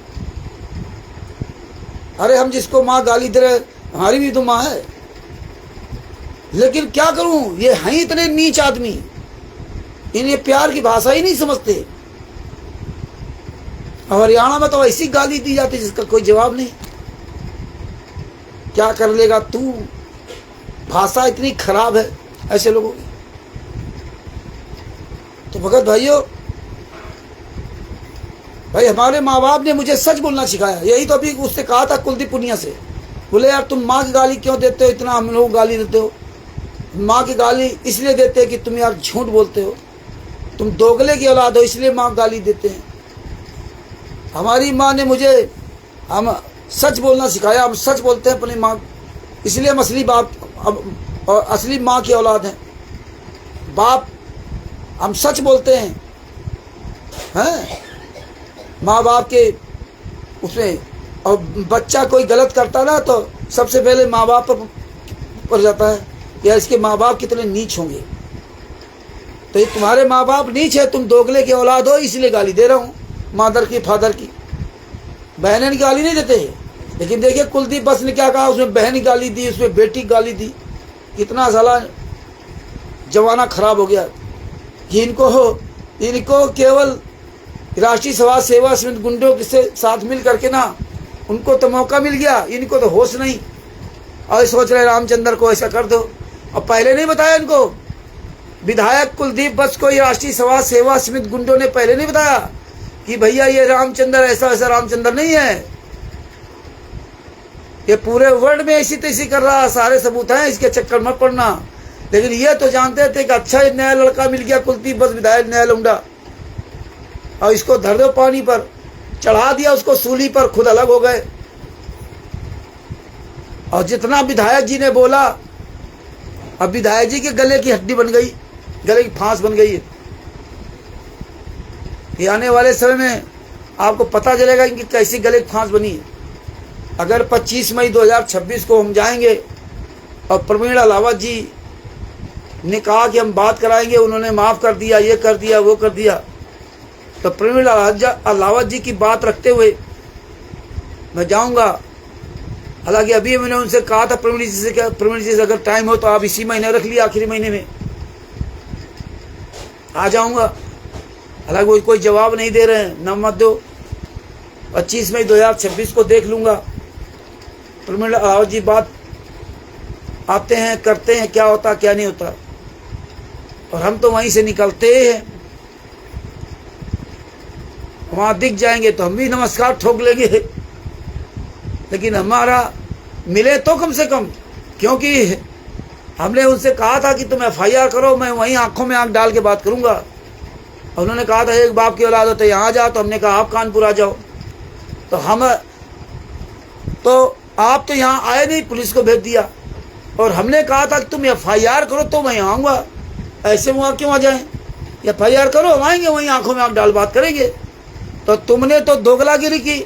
अरे हम जिसको माँ गाली दे रहे, हमारी भी तो माँ है, लेकिन क्या करूं, ये हैं इतने नीच आदमी, इन्हें प्यार की भाषा ही नहीं समझते। और हरियाणा में तो ऐसी गाली दी जाती जिसका कोई जवाब नहीं। क्या कर लेगा तू, भाषा इतनी खराब है ऐसे लोगों की। तो भगत भाइयों, भाई हमारे माँ बाप ने मुझे सच बोलना सिखाया। यही तो अभी उससे कहा था कुलदीप पुनिया से, बोले यार तुम माँ की गाली क्यों देते हो, इतना हम लोग गाली देते हो। माँ की गाली इसलिए देते हैं कि तुम यार झूठ बोलते हो, तुम दोगले की औलाद हो, इसलिए माँ गाली देते हैं। हमारी माँ ने मुझे हम सच बोलना सिखाया, हम सच बोलते हैं अपनी माँ, इसलिए हम असली बाप और असली माँ की औलाद हैं। बाप हम सच बोलते हैं माँ बाप के उसमें। और बच्चा कोई गलत करता ना तो सबसे पहले माँ बाप पर जाता है, या इसके माँ बाप कितने नीच होंगे। तो ये तुम्हारे माँ बाप नीच है, तुम दोगले की औलाद हो, इसलिए गाली दे रहा हूँ। मदर की फादर की, बहनें गाली नहीं देते। लेकिन देखिए कुलदीप बस ने क्या कहा, उसमें बहन गाली दी, उसमें बेटी गाली दी। कितना साला जमाना खराब हो गया कि इनको केवल राष्ट्रीय सभा सेवा समिति गुंडों के साथ मिल करके ना, उनको तो मौका मिल गया, इनको तो होश नहीं। और सोच रहे रामचंद्र को ऐसा कर दो। और पहले नहीं बताया इनको, विधायक कुलदीप बस को राष्ट्रीय सभा सेवा समिति गुंडों ने पहले नहीं बताया कि भैया ये रामचंद्र ऐसा वैसा रामचंद्र नहीं है, ये पूरे वर्ल्ड में ऐसी तैसी कर रहा, सारे सबूत हैं, इसके चक्कर मत पड़ना। लेकिन ये तो जानते थे कि अच्छा ये नया लड़का मिल गया कुलदीप बस विधायक नया लौंडा, और इसको धर दो पानी पर, चढ़ा दिया उसको सूली पर, खुद अलग हो गए। और जितना विधायक जी ने बोला, अब विधायक जी के गले की हड्डी बन गई, गले की फांस बन गई है। ये आने वाले समय में आपको पता चलेगा इनकी कैसी गले की फांस बनी है। अगर 25 मई 2026 को हम जाएंगे और प्रवीण अलावत जी ने कहा कि हम बात कराएंगे, उन्होंने माफ़ कर दिया, ये कर दिया, वो कर दिया, तो प्रवीण अलावत जी की बात रखते हुए मैं जाऊंगा। हालांकि अभी मैंने उनसे कहा था प्रवीण जी से अगर टाइम हो तो आप इसी महीने रख लिया, आखिरी महीने में आ जाऊंगा। हालांकि वो कोई जवाब नहीं दे रहे हैं, न मत दो। 25 मई 2026 को देख लूंगा। प्रवीण अलावत जी बात आते हैं, करते हैं, क्या होता क्या नहीं होता, और हम तो वहीं से निकलते हैं। वहां दिख जाएंगे तो हम भी नमस्कार ठोक लेंगे, लेकिन हमारा मिले तो कम से कम, क्योंकि हमने उनसे कहा था कि तुम FIR करो, मैं वहीं आंखों में आंख डाल के बात करूंगा। और उन्होंने कहा था एक बाप की औलाद हो तो यहाँ जाओ, तो हमने कहा आप कानपुर आ जाओ। तो आप तो यहाँ आए नहीं, पुलिस को भेज दिया, और हमने कहा था कि तुम FIR करो तो मैं आऊँगा। ऐसे वहाँ क्यों आ जाएं? FIR करो, हम आएंगे, वहीं आंखों में आंख डाल बात करेंगे। तो तुमने तो दोगलागिरी की,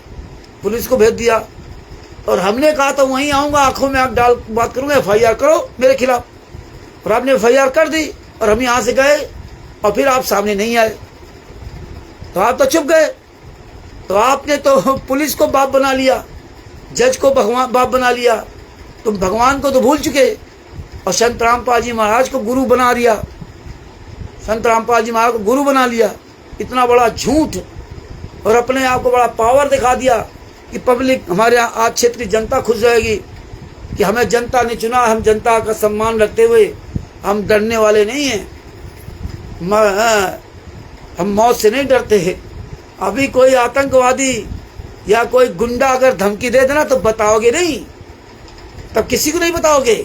पुलिस को भेज दिया, और हमने कहा था वहीं आऊँगा, आंखों में आंख डाल बात करूँगा, FIR करो मेरे खिलाफ। और आपने FIR कर दी, और हम यहाँ से गए, और फिर आप सामने नहीं आए, तो आप तो चुप गए। तो आपने तो पुलिस को बाप बना लिया, जज को भगवान बाप बना लिया, तुम भगवान को तो भूल चुके, और संत रामपाल जी महाराज को गुरु बना लिया, संत रामपाल जी महाराज को गुरु बना लिया। इतना बड़ा झूठ, और अपने आप को बड़ा पावर दिखा दिया कि पब्लिक, हमारे यहाँ आज क्षेत्र की जनता खुश रहेगी कि हमें जनता ने चुना, हम जनता का सम्मान रखते हुए हम डरने वाले नहीं हैं, हम मौत से नहीं डरते हैं। अभी कोई आतंकवादी या कोई गुंडा अगर धमकी दे देना तो बताओगे नहीं, तब किसी को नहीं बताओगे,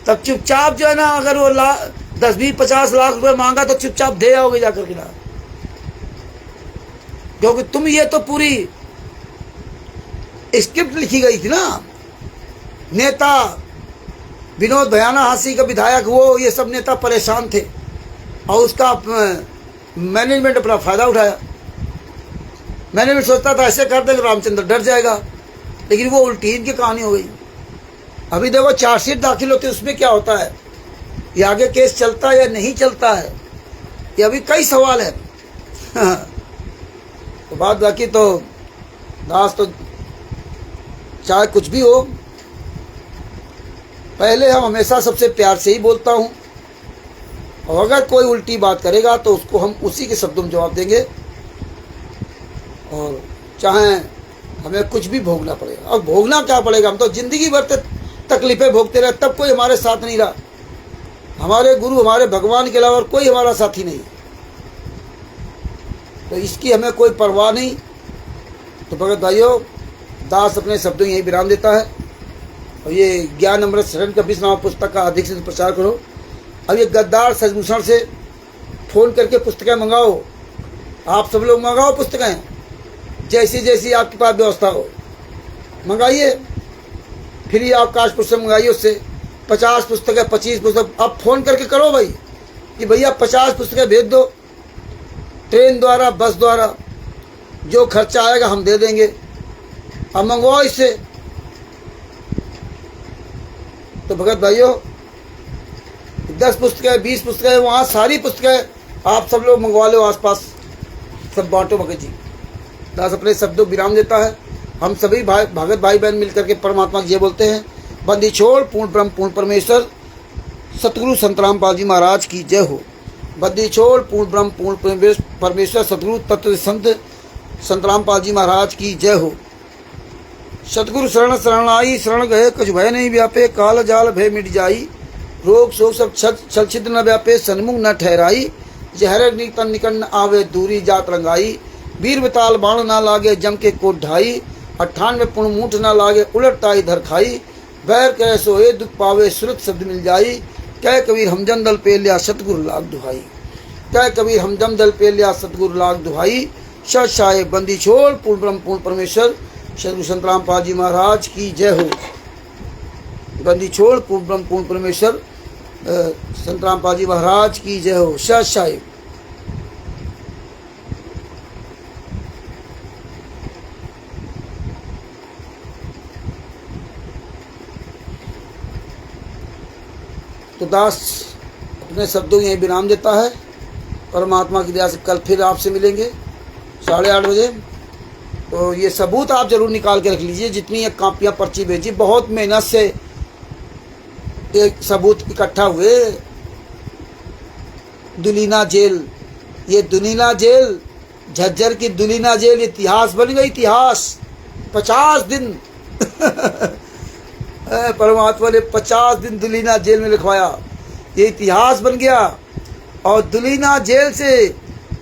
तब चुपचाप जो है ना, अगर वो 10, 20, 50 लाख रुपए मांगा तो चुपचाप दे आओगे जाकर के ना, क्योंकि तुम ये तो पूरी स्क्रिप्ट लिखी गई थी ना। नेता विनोद भयाना हासी का विधायक, वो ये सब नेता परेशान थे, और उसका मैनेजमेंट अपना फायदा उठाया। मैंने सोचता था ऐसे कर देंगे रामचंद्र डर जाएगा, लेकिन वो उल्टी इनकी कहानी हो गई। अभी देखो चार्जशीट दाखिल होती है, उसमें क्या होता है, ये आगे केस चलता है या नहीं चलता है, ये अभी कई सवाल है। तो बात बाकी तो दास, तो चाहे कुछ भी हो, पहले हम हमेशा सबसे प्यार से ही बोलता हूँ, और अगर कोई उल्टी बात करेगा तो उसको हम उसी के शब्दों में जवाब देंगे, और चाहे हमें कुछ भी भोगना पड़ेगा। और भोगना क्या पड़ेगा, हम तो जिंदगी भर तकलीफें भोगते रहे, तब कोई हमारे साथ नहीं रहा। हमारे गुरु, हमारे भगवान के अलावा और कोई हमारा साथी नहीं, तो इसकी हमें कोई परवाह नहीं। तो भगत भाइयों, दास अपने शब्दों यही विराम देता है, और ये ज्ञान अमृत शरण का 20 पुस्तक का अधिक से प्रचार करो। अब ये गद्दार सजभूषण से फ़ोन करके पुस्तकें मंगाओ, आप सब लोग मंगाओ पुस्तकें, जैसी जैसी आपके पास व्यवस्था हो मंगाइए। फिर ये आप काश पुस्तक मंगाइए, उससे 50 पुस्तकें, 25 पुस्तक आप फ़ोन करके करो भाई कि भैया 50 पुस्तकें भेज दो, ट्रेन द्वारा, बस द्वारा, जो खर्चा आएगा हम दे देंगे, अब मंगवाओ इससे। तो भगत भाइयों, 10 पुस्तकें, 20 पुस्तकें, वहाँ सारी पुस्तकें आप सब लोग मंगवा लो, आसपास सब बांटो। भगत जी दास अपने शब्दों विराम देता है। हम सभी भगत भाई बहन मिलकर के परमात्मा जी बोलते हैं, बंदी छोड़ पूर्ण ब्रह्म पूर्ण परमेश्वर सतगुरु संत रामपाल जी महाराज की जय हो। बंदी छोड़ पूर्ण ब्रह्म पूर्ण परमेश्वर सतगुरु तत्व संत रामपाल जी महाराज की जय हो। सतगुरु शरण शरणाई, शरण गए कुछ भय नहीं व्यापे, काल जाल भय मिट जाई, रोग शोक सब छल छिद्र न व्यापे, सन्मुख न ठहराई, जहर निकन निकन आवे दूरी जात रंगाई, वीर बताल बाण ना लागे जम के कोट ढाई, 98 पुण मूठ ना लागे उलट ताई धर खाई, बैर कह सोए दुख पावे सुरत शब्द मिल जाई, कह कबीर हमजम दल पे लिया सतगुरु लाग दुहाई। कह कबीर हमजम दल पे लिया सतगुरु लाग दुहाई। सत साहेब बंदी छोड़ पूर्ण ब्रह्म पूर्ण परमेश्वर सतगुरु संत रामपाल जी महाराज की जय हो। बंदी छोड़ पूर्ण ब्रह्म पूर्ण परमेश्वर संत रामपाल जी महाराज की जय हो। सत साहेब। तो दास अपने शब्दों यही विराम देता है। परमात्मा की दया से कल फिर आपसे मिलेंगे 8:30 बजे। तो ये सबूत आप जरूर निकाल के रख लीजिए, जितनी ये कापियाँ पर्ची भेजी, बहुत मेहनत से एक सबूत इकट्ठा हुए। दुलीना जेल, ये दुलीना जेल, झज्जर की दुलीना जेल इतिहास बन गई, इतिहास। 50 दिन परमात्मा ने 50 दिन दुलीना जेल में लिखवाया, ये इतिहास बन गया। और दुलीना जेल से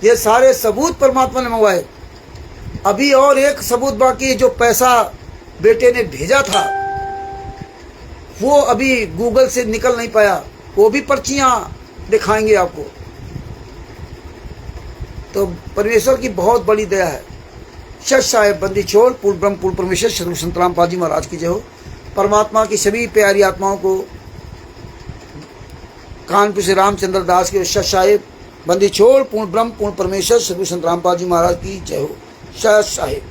ये सारे सबूत परमात्मा ने मंगवाए। अभी और एक सबूत बाकी है, जो पैसा बेटे ने भेजा था वो अभी गूगल से निकल नहीं पाया, वो भी पर्चियां दिखाएंगे आपको। तो परमेश्वर की बहुत बड़ी दया है। सत साहेब बंदी छोड़ पूर्ण ब्रह्म पूर्ण परमेश्वर सतगुरु संत रामपाल जी महाराज की जय हो। परमात्मा की सभी प्यारी आत्माओं को, कानपुर से रामचंद्र दास के सत साहेब बंदी छोड़ पूर्ण ब्रह्म पूर्ण परमेश्वर सतगुरु संत रामपाल जी महाराज की जय हो। सत साहेब।